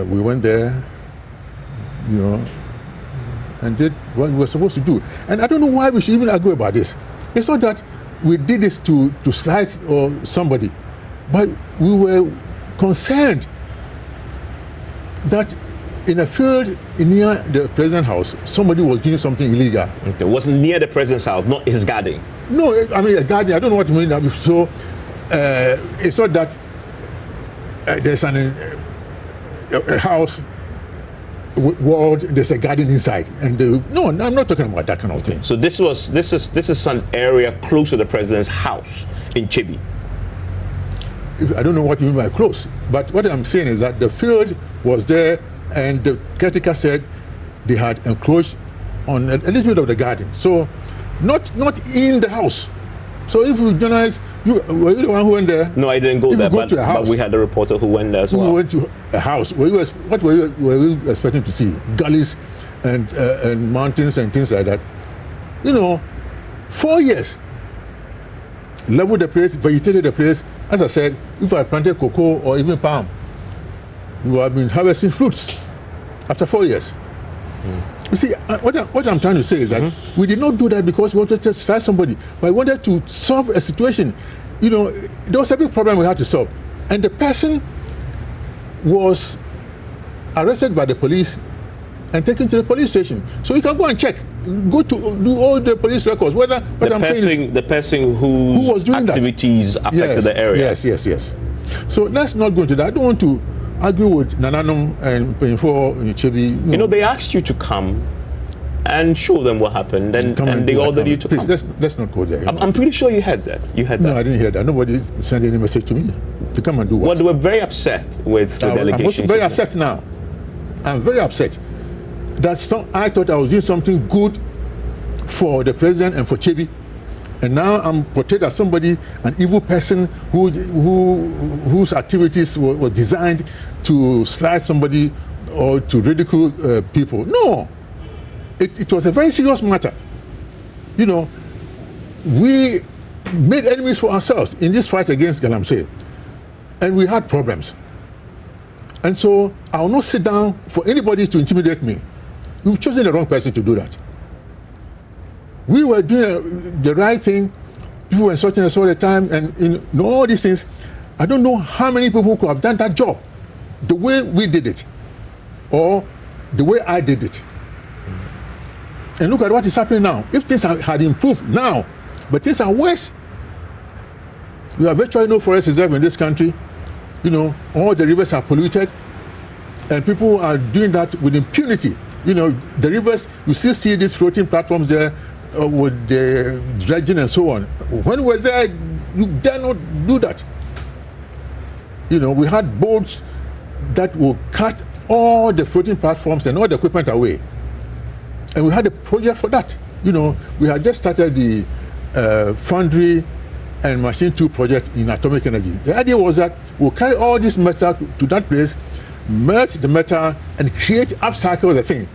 we went there, and did what we were supposed to do. And I don't know why we should even argue about this. It's not that we did this to slight or somebody, but we were concerned that in a field near the president's house, somebody was doing something illegal. Okay. It wasn't near the president's house, not his garden. No, I mean a garden. I don't know what you mean. So it's not that there's a house walled, there's a garden inside, and no, I'm not talking about that kind of thing. So this is an area close to the president's house in Chebi. I don't know what you mean by close, but what I'm saying is that the field was there, and the caretaker said they had encroached on a little bit of the garden, so not in the house. So if you journalists, were you the one who went there? No, I didn't go there, but we had a reporter who went there as well. We went to a house. What were you expecting to see? Gullies and mountains and things like that. 4 years. Leveled the place, vegetated the place. As I said, if I planted cocoa or even palm, we would have been harvesting fruits after 4 years. You see, what I'm trying to say is that we did not do that because we wanted to strike somebody, but we wanted to solve a situation. You know, there was a big problem we had to solve. And the person was arrested by the police and taken to the police station. So you can go and check, go to do all the police records. Whether what I'm saying is the person who was doing activities affected the area. Yes. So let's not go into that. I don't want to argue with Nananom and Penfo Chebi. You know, they asked you to come and show them what happened, and they ordered you to come. Let's not go there. I'm pretty sure you heard that. No, I didn't hear that. Nobody sent any message to me to come and do what. Well, they were very upset with the allegations. I'm also very upset now. I'm very upset. I thought I was doing something good for the president and for Chebi, and now I'm portrayed as somebody, an evil person whose activities were designed to slight somebody or to ridicule people. No, it was a very serious matter. You know, we made enemies for ourselves in this fight against Galamsey, and we had problems. And so I will not sit down for anybody to intimidate me. We've chosen the wrong person to do that. We were doing the right thing. People were insulting us all the time, and in all these things, I don't know how many people could have done that job the way we did it, or the way I did it. And look at what is happening now. If things had improved now, but things are worse. We have virtually no forest reserve in this country. You know, all the rivers are polluted, and people are doing that with impunity. You know, the rivers, you still see these floating platforms there with the dredging and so on. When we were there, you dare not do that. You know, we had boats that will cut all the floating platforms and all the equipment away. And we had a project for that. You know, we had just started the foundry and machine tool project in atomic energy. The idea was that we'll carry all this metal to that place, melt the metal, and upcycle the thing.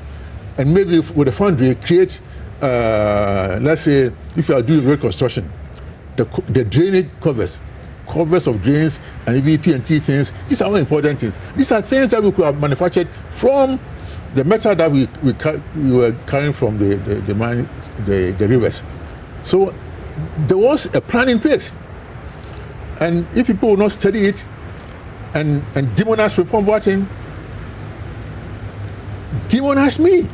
And maybe with the foundry, create, let's say, if you are doing road construction, the drainage covers of drains and EVP&T things. These are all important things. These are things that we could have manufactured from the metal that we were carrying from the rivers. So there was a plan in place. And if people will not study it and demonize Frimpong-Boateng, demonize me.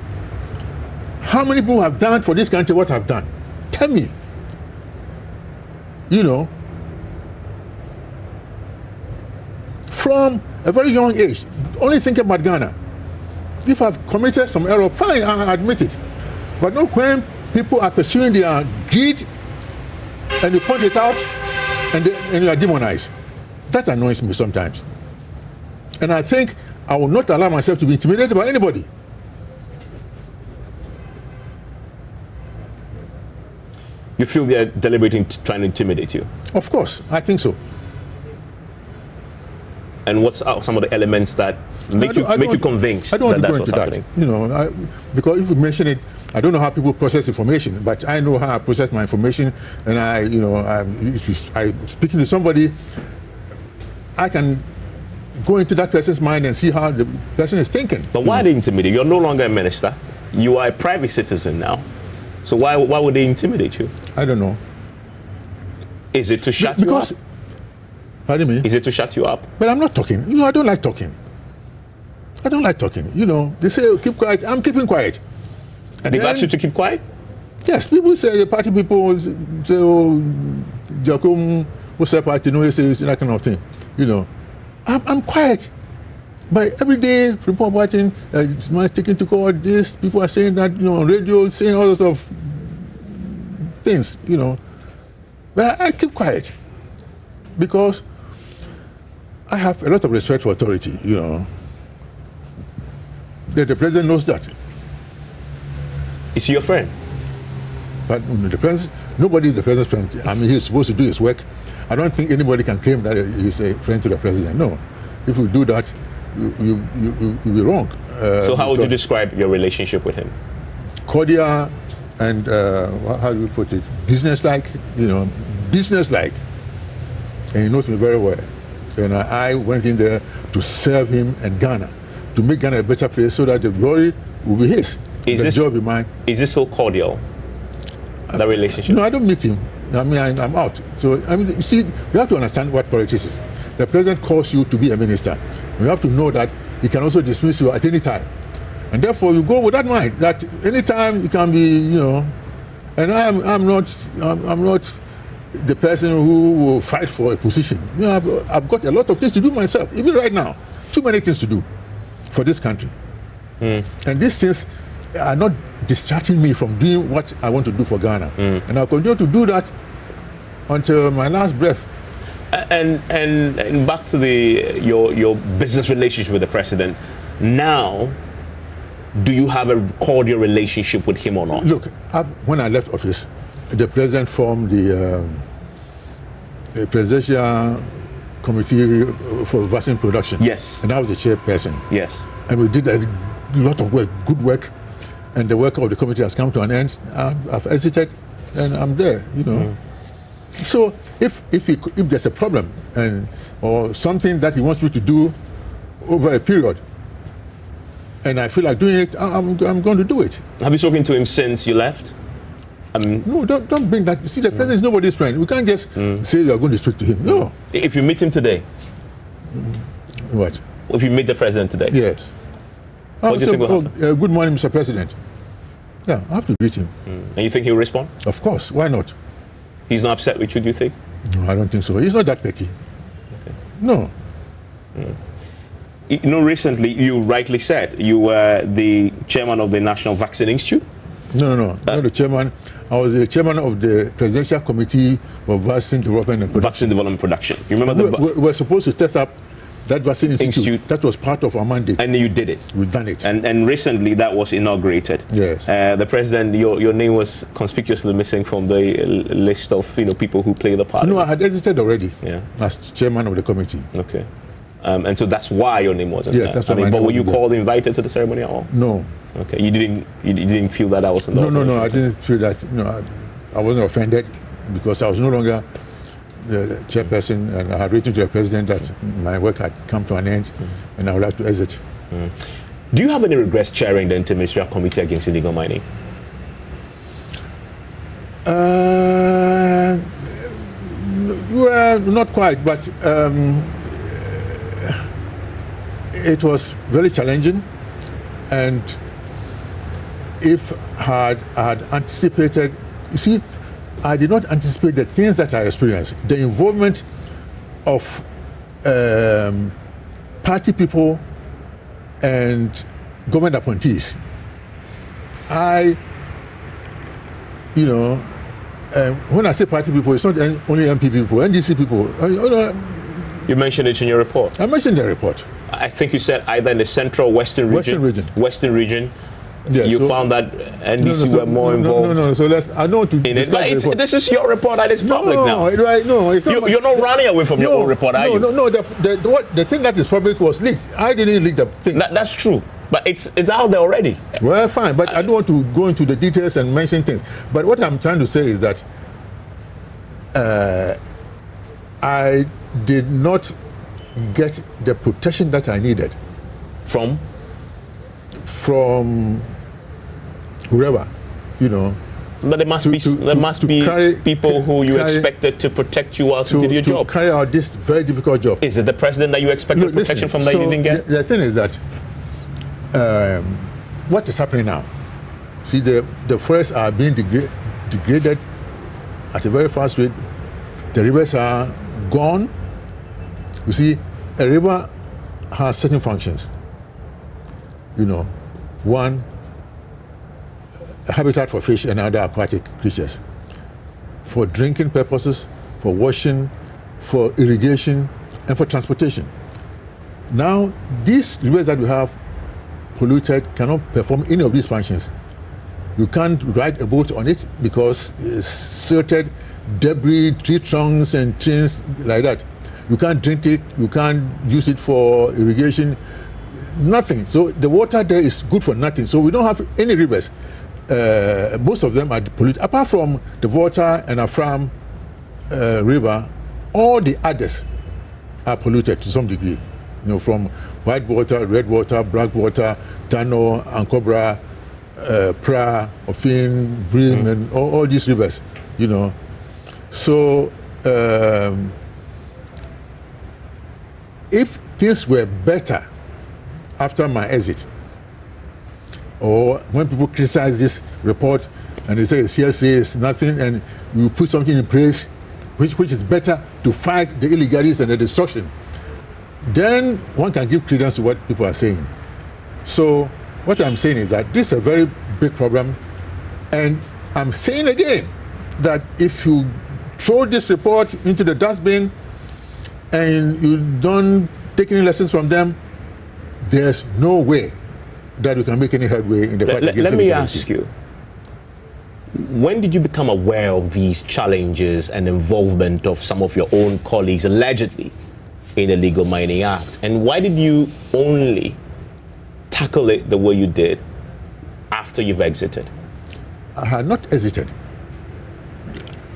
How many people have done for this country what I've done? Tell me. You know, from a very young age, only think about Ghana. If I've committed some error, fine, I admit it. But not when people are pursuing their greed and you point it out and you are demonized. That annoys me sometimes. And I think I will not allow myself to be intimidated by anybody. You feel they're deliberately trying to intimidate you? Of course, I think so. And what's some of the elements that make you convinced that that's what's happening? You know, because if you mention it, I don't know how people process information, but I know how I process my information, and I'm speaking to somebody, I can go into that person's mind and see how the person is thinking. But why are they intimidating? You're no longer a minister. You are a private citizen now. So why would they intimidate you? I don't know. Is it to shut you up? Pardon me? Is it to shut you up? But I'm not talking. You know, I don't like talking. I don't like talking. You know, they say, oh, keep quiet. I'm keeping quiet. And they've asked you to keep quiet? Yes, people say, the party people say, oh, Jacob, what's that party? No, they say that kind of thing. You know, I'm quiet. But every day, Frimpong-Boateng, it's my taking to court, this, people are saying that, you know, on radio, saying all sorts of things, you know. But I keep quiet because I have a lot of respect for authority, you know. The president knows that. Is he your friend? But the president, nobody is the president's friend. I mean, he's supposed to do his work. I don't think anybody can claim that he's a friend to the president. No. If you do that, you'll be wrong. So how would you describe your relationship with him? Cordial and, how do you put it, business-like, you know, business-like. And he knows me very well. And I went in there to serve him and Ghana, to make Ghana a better place so that the glory will be his. the job be mine. Is this so cordial, that relationship? No, I don't meet him. I mean, I'm out. So, I mean, you see, you have to understand what politics is. The president calls you to be a minister. You have to know that he can also dismiss you at any time. And therefore, you go with that mind, that anytime you can be, and I'm not the person who will fight for a position. I've got a lot of things to do myself, even right now. Too many things to do for this country. And these things are not distracting me from doing what I want to do for Ghana. And I'll continue to do that until my last breath. And back to your business relationship with the president. Now, do you have a cordial relationship with him or not? Look, when I left office, the president formed the presidential committee for vaccine production. Yes. And I was the chairperson. Yes. And we did a lot of work, good work, and the work of the committee has come to an end. I've exited, and I'm there. So if there's a problem or something that he wants me to do over a period, and I feel like doing it, I'm going to do it. Have you spoken to him since you left? No, don't bring that. You see, the president is nobody's friend. We can't just say you're going to speak to him. No. If you meet him today? What? If you meet the president today? Yes. What do you think will happen? Good morning, Mr. President. Yeah, I have to greet him. And you think he'll respond? Of course. Why not? He's not upset with you, do you think? No, I don't think so. He's not that petty. Okay. No. Recently, you rightly said you were the chairman of the National Vaccine Institute. No, not the chairman. I was the chairman of the Presidential Committee for Vaccine Development and Production. Vaccine Development and Production. You remember we were supposed to test up that vaccine institute. That was part of our mandate. And you did it. We've done it. And recently that was inaugurated. Yes. The president, your name was conspicuously missing from the list of people who play the part. No, I had exited already. Yeah. As chairman of the committee. Okay. And so that's why your name wasn't there. That's why but were you invited to the ceremony at all? No. Okay. You didn't feel that was No, I didn't feel that. No, I wasn't offended because I was no longer the chairperson, and I had written to the president that my work had come to an end and I would like to exit. Do you have any regrets chairing the Interministerial Committee Against Illegal Mining? Well, not quite, but it was very challenging, and if I had anticipated, you see, I did not anticipate the things that I experienced. The involvement of party people and government appointees. When I say party people, it's not only MP people, NDC people. You mentioned it in your report. I mentioned the report. I think you said either in the central Western region. Western region. Yes, you found that NDC were more involved. No. So I don't want to discuss it. This is your report and it's public now. No, it's not. You're not running away from your own report, are you? No. The thing that is public was leaked. I didn't leak the thing. That's true. But it's out there already. Well, fine. But I don't want to go into the details and mention things. But what I'm trying to say is that I did not get the protection that I needed. From whoever, But there must be people who you expected to protect you whilst you did your job. To carry out this very difficult job. Is it the president that you expected protection from that you didn't get? The thing is that what is happening now? See, the forests are being degraded at a very fast rate. The rivers are gone. You see, a river has certain functions. One, habitat for fish and other aquatic creatures, for drinking purposes, for washing, for irrigation, and for transportation. Now, these rivers that we have polluted cannot perform any of these functions. You can't ride a boat on it because it's silted, debris, tree trunks, and trees like that. You can't drink it, you can't use it for irrigation, nothing. So the water there is good for nothing. So we don't have any rivers. Most of them are polluted. Apart from the Volta and Afram river, all the others are polluted to some degree. From white water, red water, black water, Tano, Ankobra, Pra, Ofin, Brim, and all these rivers, So, if things were better after my exit, or when people criticize this report and they say it's hearsay, it's nothing, and you put something in place which is better to fight the illegalities and the destruction, then one can give credence to what people are saying. So what I'm saying is that this is a very big problem, and I'm saying again that if you throw this report into the dustbin and you don't take any lessons from them, there's no way that you can make any headway in the fight against Let me ask you, when did you become aware of these challenges and involvement of some of your own colleagues allegedly in the Illegal Mining Act? And why did you only tackle it the way you did after you've exited? I had not exited.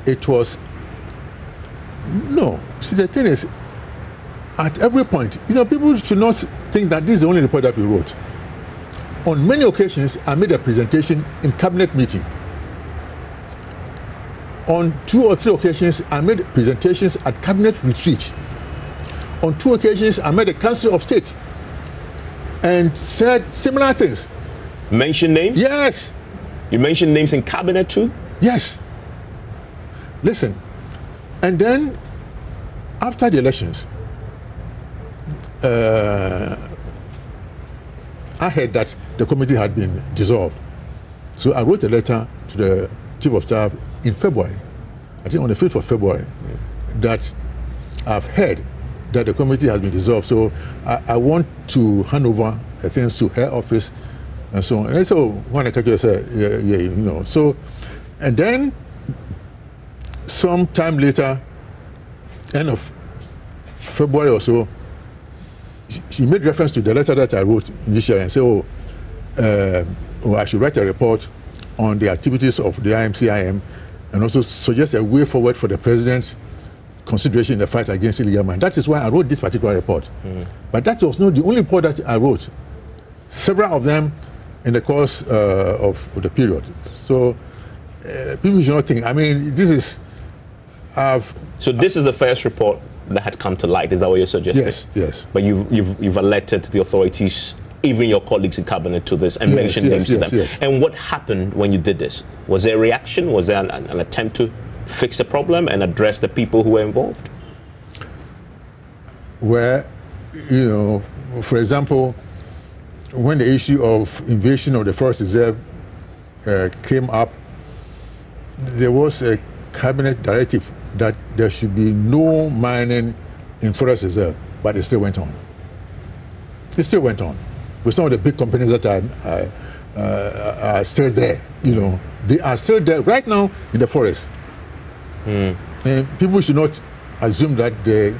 It was, no. See, the thing is, at every point, people should not think that this is the only report that we wrote. On many occasions, I made a presentation in cabinet meeting. On 2 or 3 occasions, I made presentations at cabinet retreat. On 2 occasions, I made a council of state and said similar things. Mention names? Yes. You mentioned names in cabinet too? Yes. Listen, and then after the elections, I heard that the committee had been dissolved. So I wrote a letter to the Chief of Staff in February, I think on the 5th of February, that I've heard that the committee has been dissolved. So I want to hand over the things to her office and so on. And so when I catch said, yeah. So, and then some time later, end of February or so, she made reference to the letter that I wrote initially and said, I should write a report on the activities of the IMCIM and also suggest a way forward for the president's consideration in the fight against illegal mining. That is why I wrote this particular report. But that was not the only report that I wrote. Several of them in the course of the period. So people should not think, this is... So this is the first report that had come to light, is that what you're suggesting? Yes. But you've alerted the authorities, even your colleagues in cabinet, to this and mentioned names to them. Yes. And what happened when you did this? Was there a reaction? Was there an attempt to fix the problem and address the people who were involved? Where, for example, when the issue of invasion of the forest reserve came up, there was a cabinet directive that there should be no mining in forest reserve, but it still went on. It still went on with some of the big companies that are still there. They are still there right now in the forest. And people should not assume that they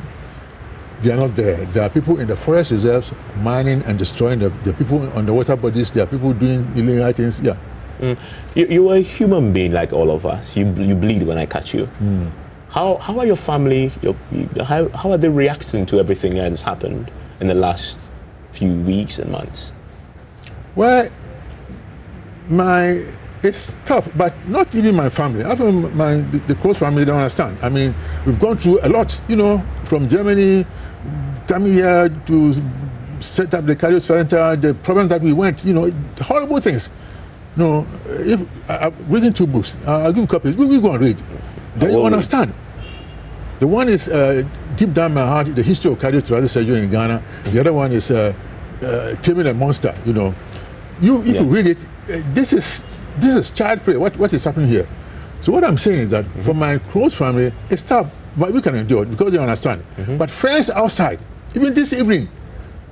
are not there. There are people in the forest reserves mining and destroying the people on the water bodies. There are people doing illegal things. Yeah. You are a human being like all of us. You bleed when I catch you. How are your family? How are they reacting to everything that has happened in the last few weeks and months? Well, it's tough, but not even my family. The close family don't understand. We've gone through a lot, from Germany, coming here to set up the cardio center, the problems that we went, horrible things. If I've written 2 books, I'll give you copies. We go and read. Then you understand. The one is deep down my heart, the history of cardiothoracic surgery in Ghana. The other one is Taming a Monster. If you read it, this is child play. What is happening here? So what I'm saying is that for my close family, it's tough, but we can endure it because they understand. But friends outside, even this evening,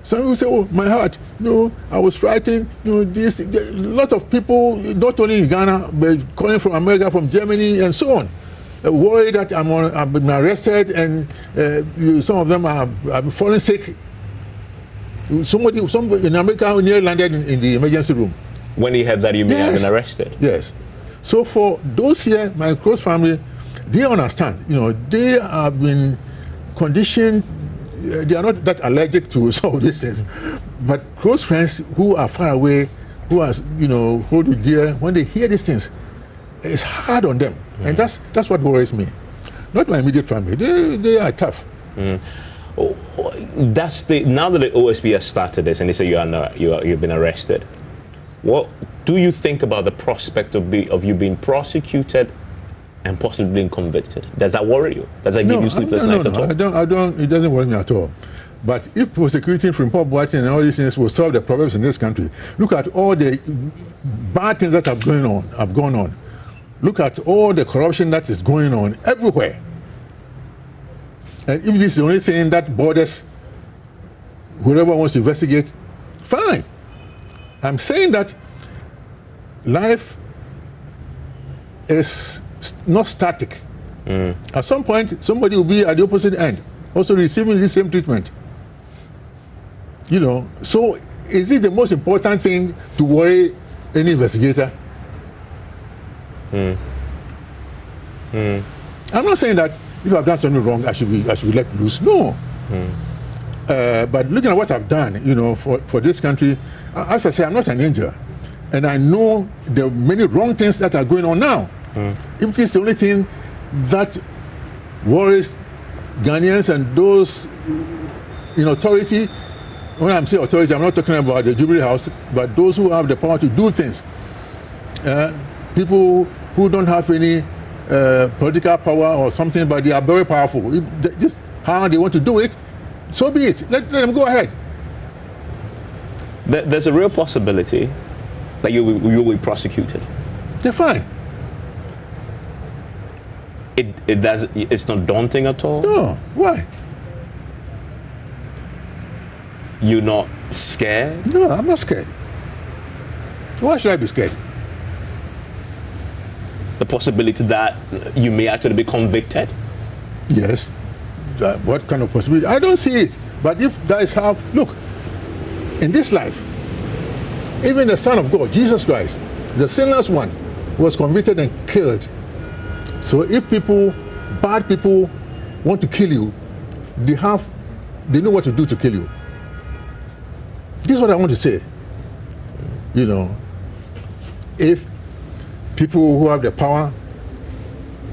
some people say, "Oh, my heart! I was frightened. A lot of people, not only in Ghana, but calling from America, from Germany, and so on, worried that I've been arrested, and some of them have fallen sick. Somebody in America nearly landed in the emergency room. When he heard that you may have been arrested. Yes. So for those here, my close family, they understand. They have been conditioned. They are not that allergic to some of these things, but close friends who are far away who has, hold you dear, when they hear these things, it's hard on them. And that's what worries me. Not my immediate family. They are tough. Now that the OSP has started this and they say you've been arrested, what do you think about the prospect of you being prosecuted and possibly being convicted? Does that worry you? Does that give you sleepless nights at all? I don't. It doesn't worry me at all. But if prosecuting Frimpong-Boateng and all these things will solve the problems in this country, look at all the bad things that have gone on. Look at all the corruption that is going on everywhere. And if this is the only thing that bothers whoever wants to investigate, fine. I'm saying that life is not static. At some point, somebody will be at the opposite end, also receiving the same treatment. So is it the most important thing to worry any investigator? I'm not saying that if I've done something wrong, I should be let loose. No. But looking at what I've done, for this country, as I say, I'm not an angel, and I know there are many wrong things that are going on now. If it is the only thing that worries Ghanaians and those in authority, when I'm saying authority, I'm not talking about the Jubilee House, but those who have the power to do things. People who don't have any political power or something, but they are very powerful. Just how they want to do it, so be it. Let them go ahead. There's a real possibility that you will be prosecuted. They're fine. It's not daunting at all? No. Why? You're not scared? No, I'm not scared. Why should I be scared? The possibility that you may actually be convicted? Yes. What kind of possibility? I don't see it. But if that is how, look, in this life, even the Son of God, Jesus Christ, the sinless one, was convicted and killed. So if bad people want to kill you, they know what to do to kill you. This is what I want to say. If people who have the power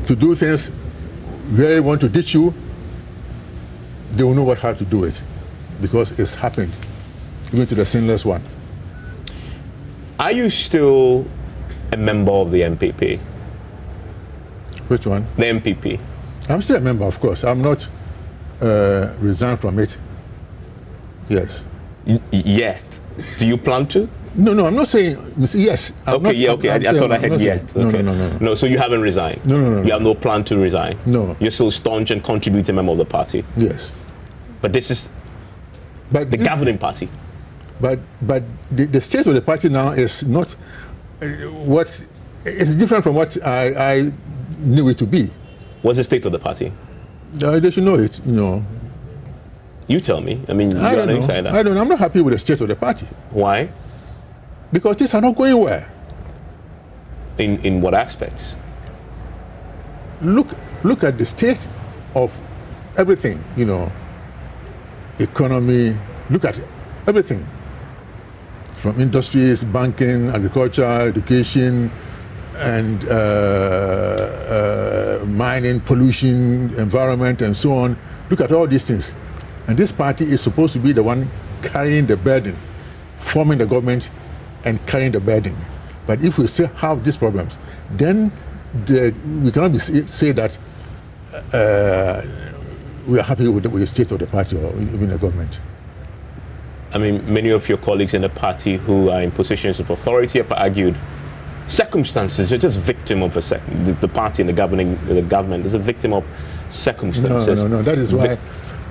to do things really want to ditch you, they will know how to do it, because it's happened even to the sinless one. Are you still a member of the MPP? Which one? The MPP. I'm still a member, of course. I'm not resigned from it. Yes. Yet? Do you plan to? No, I'm not saying yes. I thought I heard yet. No, so you haven't resigned? No. You have no plan to resign? No. You're still staunch and contributing member of the party? Yes. But this is the governing party? But the state of the party now is not it's different from what I knew it to be. What's the state of the party? They should know it, You tell me. I mean, you're an insider. I don't know. I'm not happy with the state of the party. Why? Because things are not going well. In what aspects? Look at the state of everything, economy. Look at everything. From industries, banking, agriculture, education, and mining, pollution, environment, and so on. Look at all these things. And this party is supposed to be the one carrying the burden, forming the government and carrying the burden. But if we still have these problems, then we cannot say that we are happy with the state of the party or even the government. I mean, many of your colleagues in the party who are in positions of authority have argued circumstances. You're just victim of the party and the government is a victim of circumstances. No. That is why.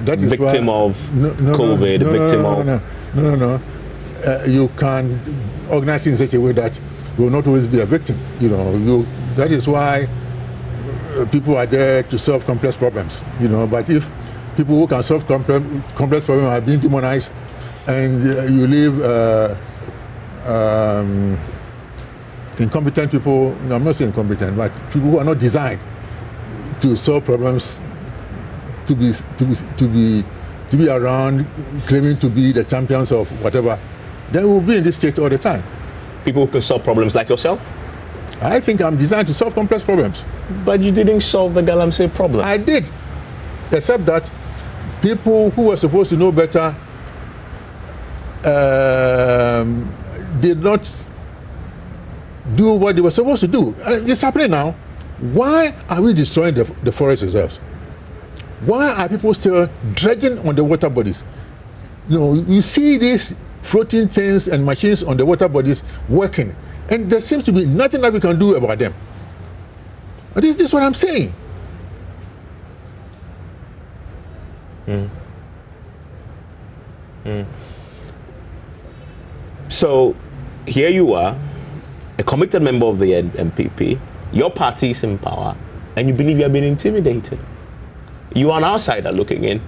Victim of COVID. Victim of. No. You can organize in such a way that you will not always be a victim. That is why people are there to solve complex problems. But if people who can solve complex problems are being demonized, and you leave incompetent people, no, I'm not saying incompetent, but people who are not designed to solve problems, to be around, claiming to be the champions of whatever, then we'll be in this state all the time. People who can solve problems like yourself? I think I'm designed to solve complex problems. But you didn't solve the Galamsey problem. I did, except that people who were supposed to know better did not do what they were supposed to do. It's happening now. Why are we destroying the forest reserves? Why are people still dredging on the water bodies? You see these floating things and machines on the water bodies working, and there seems to be nothing that we can do about them. This is what I'm saying. So here you are, a committed member of the NPP, your party is in power, and you believe you are being intimidated. You are an outsider looking in,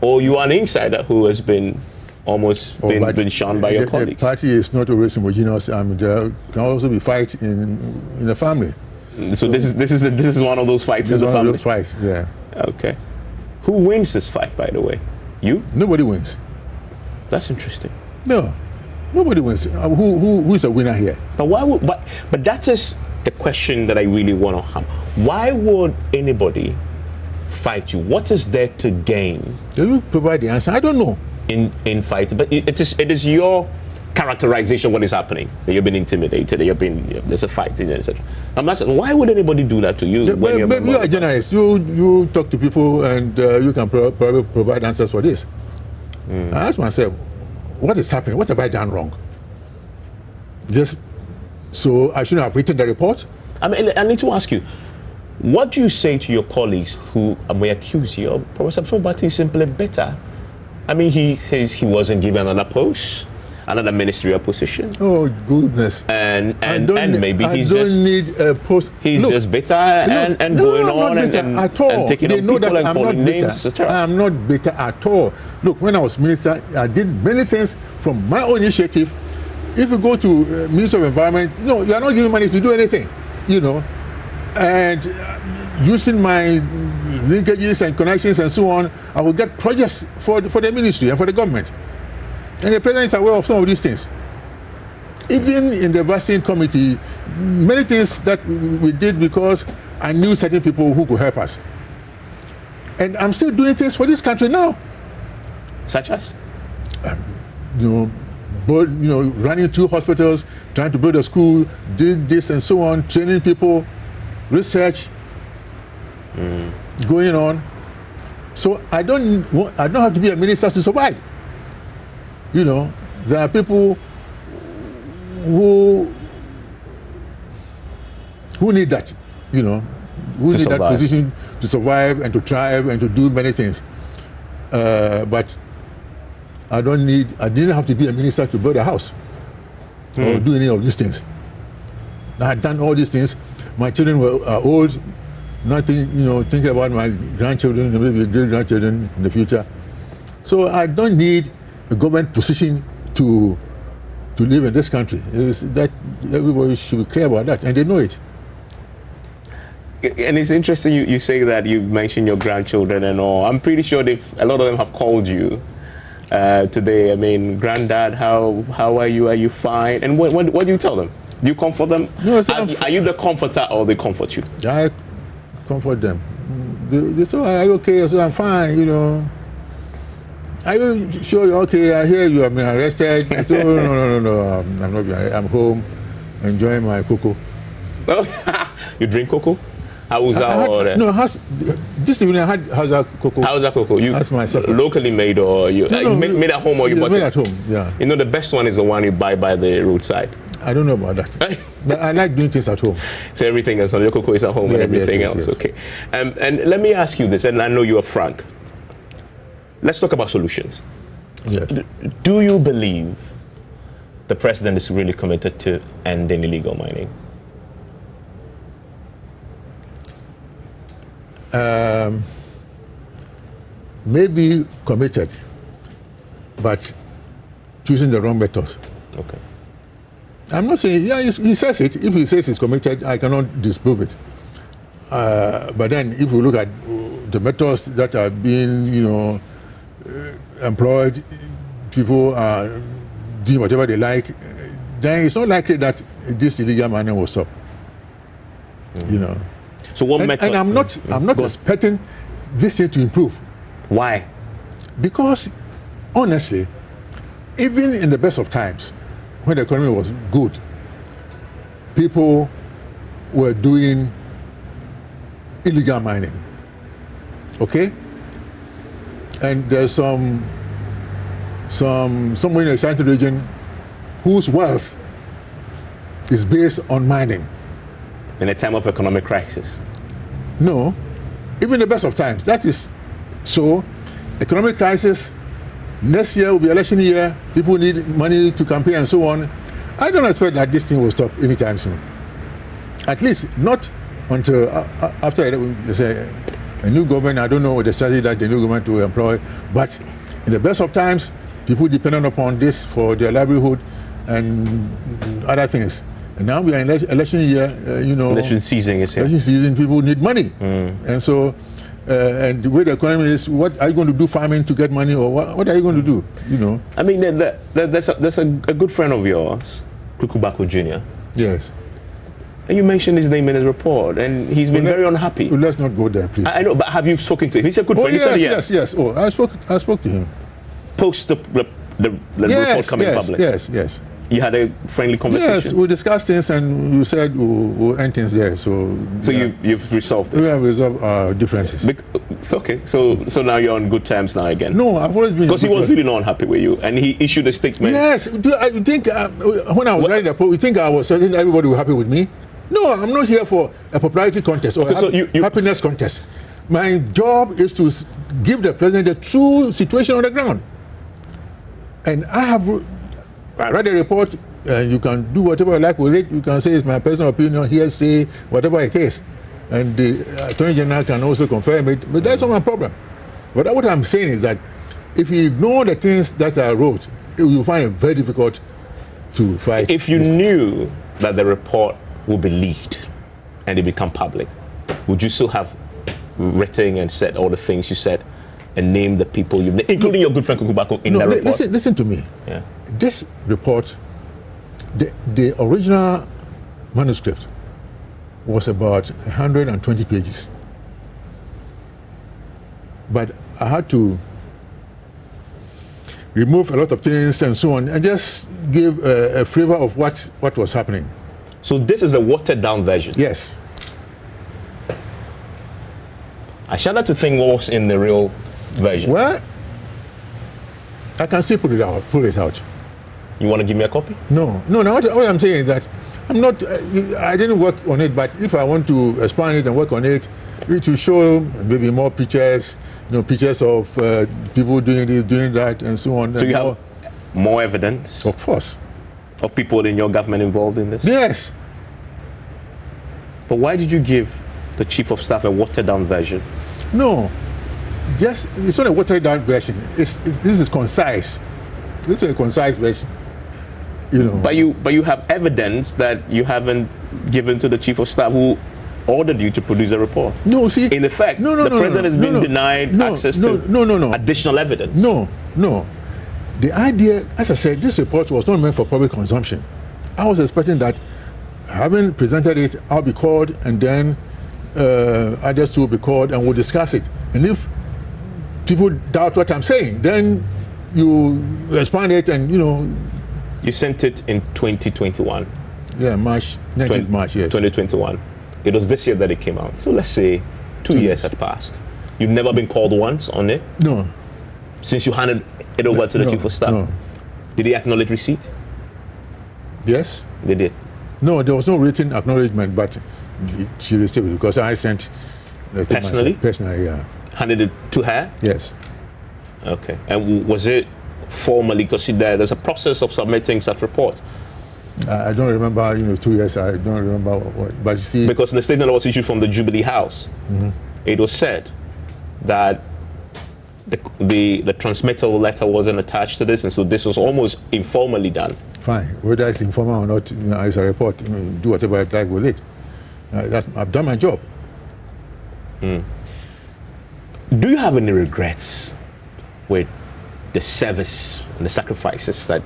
or you are an insider who has been been shunned by your colleagues. The party is not always homogeneous. There can also be fights in the family. So this is one of those fights in the family? One of those fights, yeah. Okay. Who wins this fight, by the way? You? Nobody wins. That's interesting. No, nobody wins. Who is a winner here? But that is the question that I really want to have. Why would anybody fight you? What is there to gain? Do you provide the answer? I don't know. In fight, but it is your characterization of what is happening. That you've been intimidated. That there's a fight, etc. I'm asking, why would anybody do that to you? Maybe you are a journalist. You talk to people, and you can probably provide answers for this. I ask myself, what is happening? What have I done wrong? So I shouldn't have written the report? I need to ask you, what do you say to your colleagues who may accuse you of Professor Frimpong-Boateng is simply better? He says he wasn't given another post, another ministerial position. Oh goodness! And maybe he's just need a post. He's just bitter and going on and taking on people and calling names. I'm not bitter at all. Look, when I was minister, I did many things from my own initiative. If you go to Minister of Environment, you are not giving money to do anything, and using my linkages and connections and so on, I will get projects for the ministry and for the government. And the president is aware of some of these things. Even in the vaccine committee, many things that we did because I knew certain people who could help us. And I'm still doing things for this country now. Such as? Running 2 hospitals, trying to build a school, doing this and so on, training people, research going on. So I don't have to be a minister to survive. There are people who need that, who need that position to survive and to thrive and to do many things. But I didn't have to be a minister to build a house or do any of these things. I had done all these things. My children are old, nothing, thinking about my grandchildren, maybe great-grandchildren in the future. So I don't need a government position to live in this country. That everybody should be clear about that, and they know it. And it's interesting you say that you mentioned your grandchildren and all. I'm pretty sure a lot of them have called you today. Granddad, how are you? Are you fine? And what do you tell them? Do you comfort them? No, are you the comforter or they comfort you? I comfort them. They say, are you okay? I say, I'm fine, Are you sure you're okay? I hear you have been arrested. I say, no, I'm not being arrested. I'm home, enjoying my cocoa. You drink cocoa? Hausa this evening I had Hausa cocoa. Hausa cocoa? That's my supper. Locally made or you made at home or you bought it? Made at home, yeah. The best one is the one you buy by the roadside. I don't know about that. But I like doing things at home. So everything else, your cocoa is at home and everything else. Yes. Okay. And let me ask you this, and I know you are frank. Let's talk about solutions. Yes. Do you believe the president is really committed to ending illegal mining? Maybe committed, but choosing the wrong methods. Okay. I'm not saying, he says it. If he says he's committed, I cannot disprove it. But then if we look at the methods that are being, employed, people are doing whatever they like. then it's not likely that this illegal mining will stop. You know. So what method? And I'm not expecting this thing to improve. Why? Because honestly, even in the best of times, when the economy was good, people were doing illegal mining. Okay? And there's somewhere in the Ashanti region whose wealth is based on mining. In a time of economic crisis? No. Even the best of times. That is so. Economic crisis, next year will be election year, people need money to campaign and so on. I don't expect that this thing will stop anytime soon. At least not until after there's a new government. I don't know the strategy that the new government will employ, but in the best of times, people dependent upon this for their livelihood and other things. And now we are in election year, election season is here. Election season, people need money. And so, and the way the economy is, what are you going to do, farming to get money, or what are you going to do, I mean, there's a good friend of yours, Kukubako Jr. Yes. And you mentioned his name in the report, and he's been very unhappy. Well, let's not go there, please. I know, but have you spoken to him? He's a good friend. Yes. Oh, I spoke to him. Post the report coming public. Yes. You had a friendly conversation? Yes, we discussed things and we said we'll end things there. So you've resolved it? We have resolved our differences. It's okay. So now you're on good terms now again? No, I've always been. Because he was really not unhappy with you and he issued a statement. Yes. Do you think when I was writing the report, you think I was certain everybody was happy with me? No, I'm not here for a popularity contest or happiness contest. My job is to give the president the true situation on the ground. And I read the report, and you can do whatever you like with it. You can say it's my personal opinion, hearsay, whatever it is. And the Attorney General can also confirm it, but that's not my problem. But what I'm saying is that if you ignore the things that I wrote, you'll find it very difficult to fight. If you knew that the report would be leaked and it become public, would you still have written and said all the things you said and named the people you named, including your good friend Kukubako in that report? Listen to me. Yeah. This report, the original manuscript was about 120 pages. But I had to remove a lot of things and so on and just give a flavor of what was happening. So this is a watered down version? Yes. I shudder to think what was in the real version. Well, I can still pull it out. You want to give me a copy? No. What I'm saying is that I didn't work on it, but if I want to expand it and work on it, it will show maybe more pictures, pictures of people doing this, doing that, and so on. So you have more evidence? Of course. Of people in your government involved in this? Yes. But why did you give the Chief of Staff a watered down version? No. It's not a watered down version. This is concise. This is a concise version. But you have evidence that you haven't given to the Chief of Staff who ordered you to produce a report. No, see. In effect, the president has been denied access to additional evidence. No. The idea, as I said, this report was not meant for public consumption. I was expecting that, having presented it, I'll be called, and then others will be called, and we'll discuss it. And if people doubt what I'm saying, then you expand it, and You sent it in 2021. Yeah, March, 19th March, yes. 2021. It was this year that it came out. So let's say 2 years had passed. You've never been called once on it? No. Since you handed it over to the Chief of Staff? No. Did he acknowledge receipt? Yes. They did? No, there was no written acknowledgement, but she received it because I sent it personally? Personally, yeah. Handed it to her? Yes. Okay. And was it formally, because there's a process of submitting such reports? I don't remember, 2 years, I don't remember what, but you see... Because in the statement that was issued from the Jubilee House, it was said that the transmittal letter wasn't attached to this, and so this was almost informally done. Fine. Whether it's informal or not, it's a report. Do whatever I like with it. I've done my job. Do you have any regrets with the service and the sacrifices that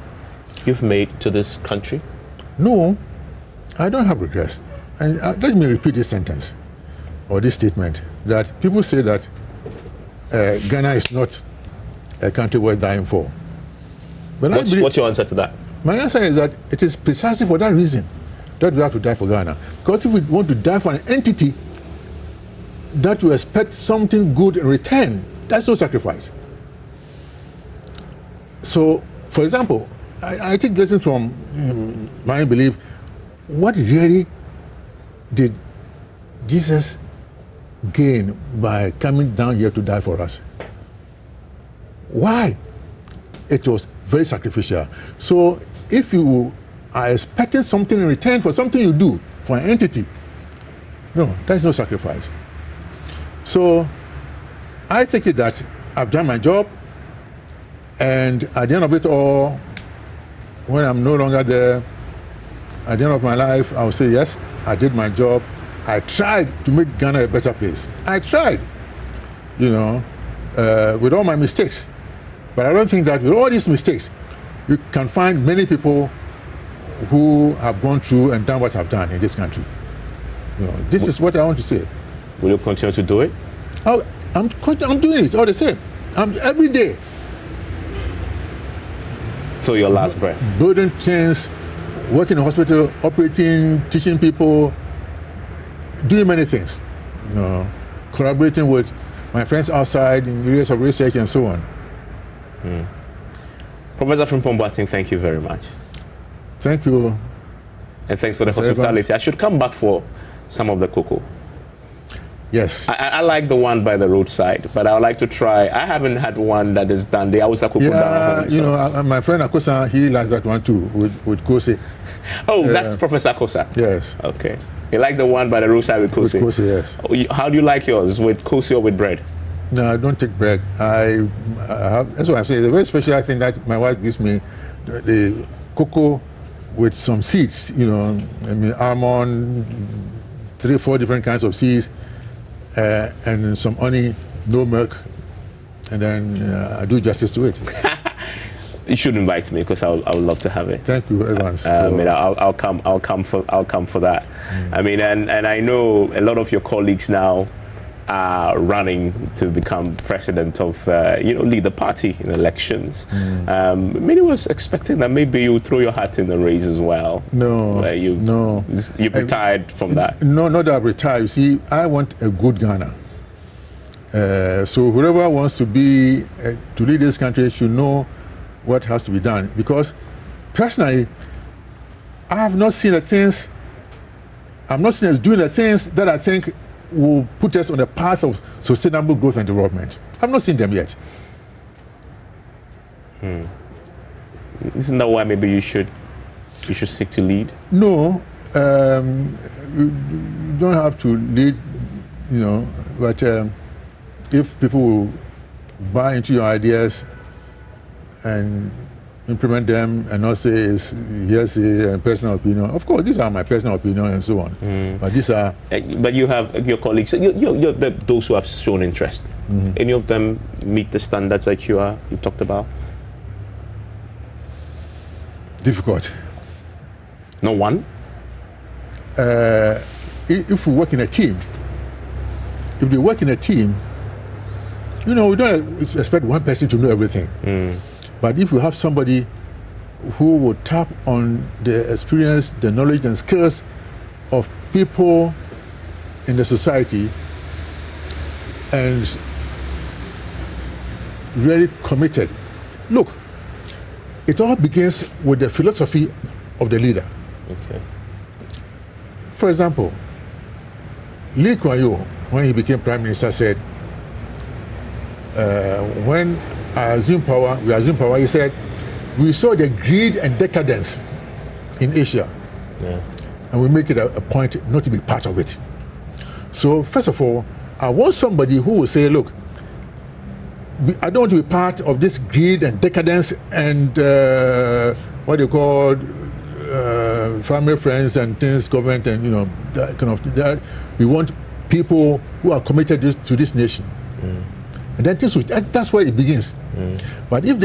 you've made to this country? No, I don't have regrets. And let me repeat this sentence or this statement, that people say that Ghana is not a country worth dying for. But what's your answer to that? My answer is that it is precisely for that reason that we have to die for Ghana. Because if we want to die for an entity that we expect something good in return, that's no sacrifice. So, for example, I take lessons from my belief. What really did Jesus gain by coming down here to die for us? Why? It was very sacrificial. So if you are expecting something in return for something you do for an entity, no, that's no sacrifice. So I think that I've done my job, and at the end of it all, when I'm no longer there, at the end of my life, I will say, yes, I did my job. I tried to make Ghana a better place. I tried, with all my mistakes. But I don't think that with all these mistakes, you can find many people who have gone through and done what I've done in this country. This is what I want to say. Will you continue to do it? I'm doing it all the same. Every day. So your last breath? Building things, working in the hospital, operating, teaching people, doing many things. Collaborating with my friends outside in areas of research and so on. Professor Frimpong-Boateng, thank you very much. Thank you. And thanks for the hospitality. I should come back for some of the cocoa. Yes. I like the one by the roadside, but I would like to try. I haven't had one that is done. The Awusa cocoa down home, my friend Akosa, he likes that one too, with Kose. Oh, that's Professor Akosa? Yes. Okay. He likes the one by the roadside with Kose? With Kose, yes. How do you like yours, with Kose or with bread? No, I don't take bread. That's what I'm saying. It's a very special thing that my wife gives me, the cocoa with some seeds, almond, 3-4 different kinds of seeds, and some honey, no milk, and then I do justice to it. You should invite me, because I would love to have it. Thank you, Evans. I'll come for that. I mean, and I know a lot of your colleagues now are running to become president of, lead the party in elections. Many was expecting that maybe you would throw your hat in the race as well. No, you retired from that. No, not that I've retired. You see, I want a good Ghana. So whoever wants to be to lead this country should know what has to be done. Because personally, I have not seen the things. I'm not seen us doing the things that I think will put us on the path of sustainable growth and development. I've not seen them yet. Isn't that why maybe you should seek to lead? No, you don't have to lead, but if people will buy into your ideas and implement them and not say it's hearsay and personal opinion. Of course, these are my personal opinion and so on. But these are. But you have your colleagues. You're those who have shown interest. Any of them meet the standards that you talked about? Difficult. No one. If we work in a team, if they work in a team, we don't expect one person to know everything. But if you have somebody who will tap on the experience, the knowledge and skills of people in the society and really committed. Look, it all begins with the philosophy of the leader. Okay. For example, Lee Kuan Yew, when he became Prime Minister, said, when we assumed power, he said, we saw the greed and decadence in Asia, and we make it a point not to be part of it. So, first of all, I want somebody who will say, look, I don't want to be part of this greed and decadence and what you call family, friends and things, government, and that kind of thing. We want people who are committed to this nation. And then that's where it begins. But if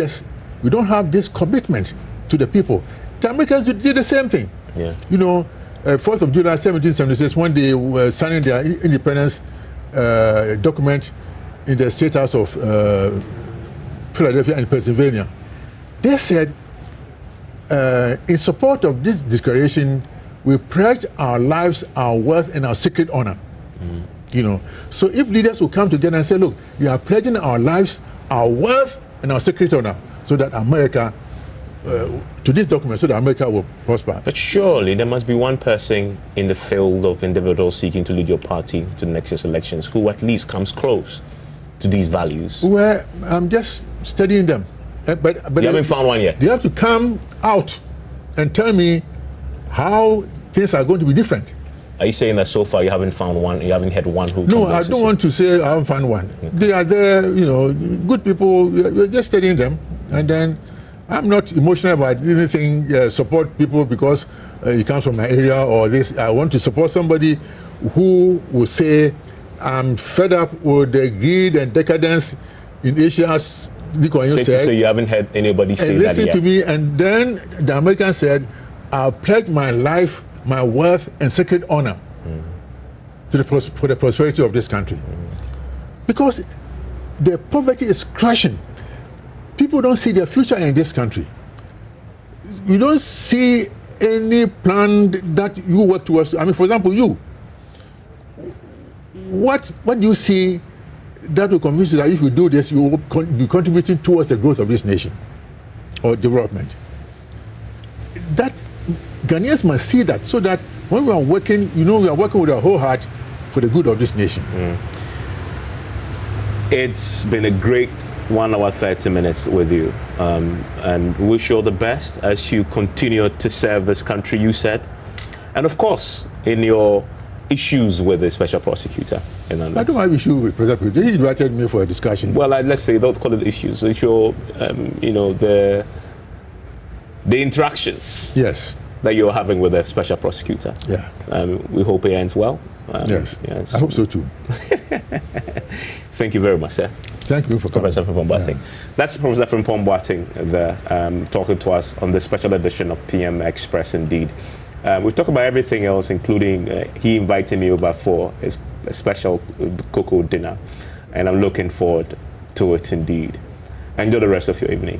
we don't have this commitment to the people, the Americans did the same thing. Yeah. You know, 4th of July 1776, when they were signing their independence document in the State House of Philadelphia and Pennsylvania, they said, in support of this declaration, we pledge our lives, our wealth, and our sacred honor. You know, so if leaders will come together and say, look, we are pledging our lives, our wealth, and our sacred honor, so that America, to this document, so that America will prosper. But surely there must be one person in the field of individuals seeking to lead your party to the next year's elections who at least comes close to these values. Well, I'm just studying them. But you haven't found one yet? They have to come out and tell me how things are going to be different. Are you saying that so far you haven't found one, you haven't had one who... No, I don't want to say I haven't found one. Okay. They are there, you know, good people. We're just studying them. And then I'm not emotional about anything, support people because he comes from my area or this. I want to support somebody who will say, I'm fed up with the greed and decadence in Asia, as Lee said. So you haven't had anybody say that yet? Listen to me, and then the American said, I'll pledge my life, my wealth, and sacred honor for the prosperity of this country. Because the poverty is crushing. People don't see their future in this country. You don't see any plan that you work towards. I mean, for example, you. What do you see that will convince you that if you do this, you will be contributing towards the growth of this nation or development? That Ghanaians must see that, so that when we are working, you know, we are working with our whole heart for the good of this nation. It's been a great 1 hour 30 minutes with you, and wish you all the best as you continue to serve this country, you said, and of course in your issues with the special prosecutor. I don't have issues with the prosecutor. He invited me for a discussion. Well, let's say, don't call it issues. It's your, you know, the interactions. Yes. That you're having with the special prosecutor. Yeah. We hope it ends well. Yes. I hope so too. Thank you very much, sir. Thank you for coming. Professor Frimpong-Boateng. Yeah. That's Professor Frimpong-Boateng talking to us on the special edition of PM Express indeed. We talk about everything else, including he invited me over for a special cocoa dinner, and I'm looking forward to it indeed. Enjoy the rest of your evening.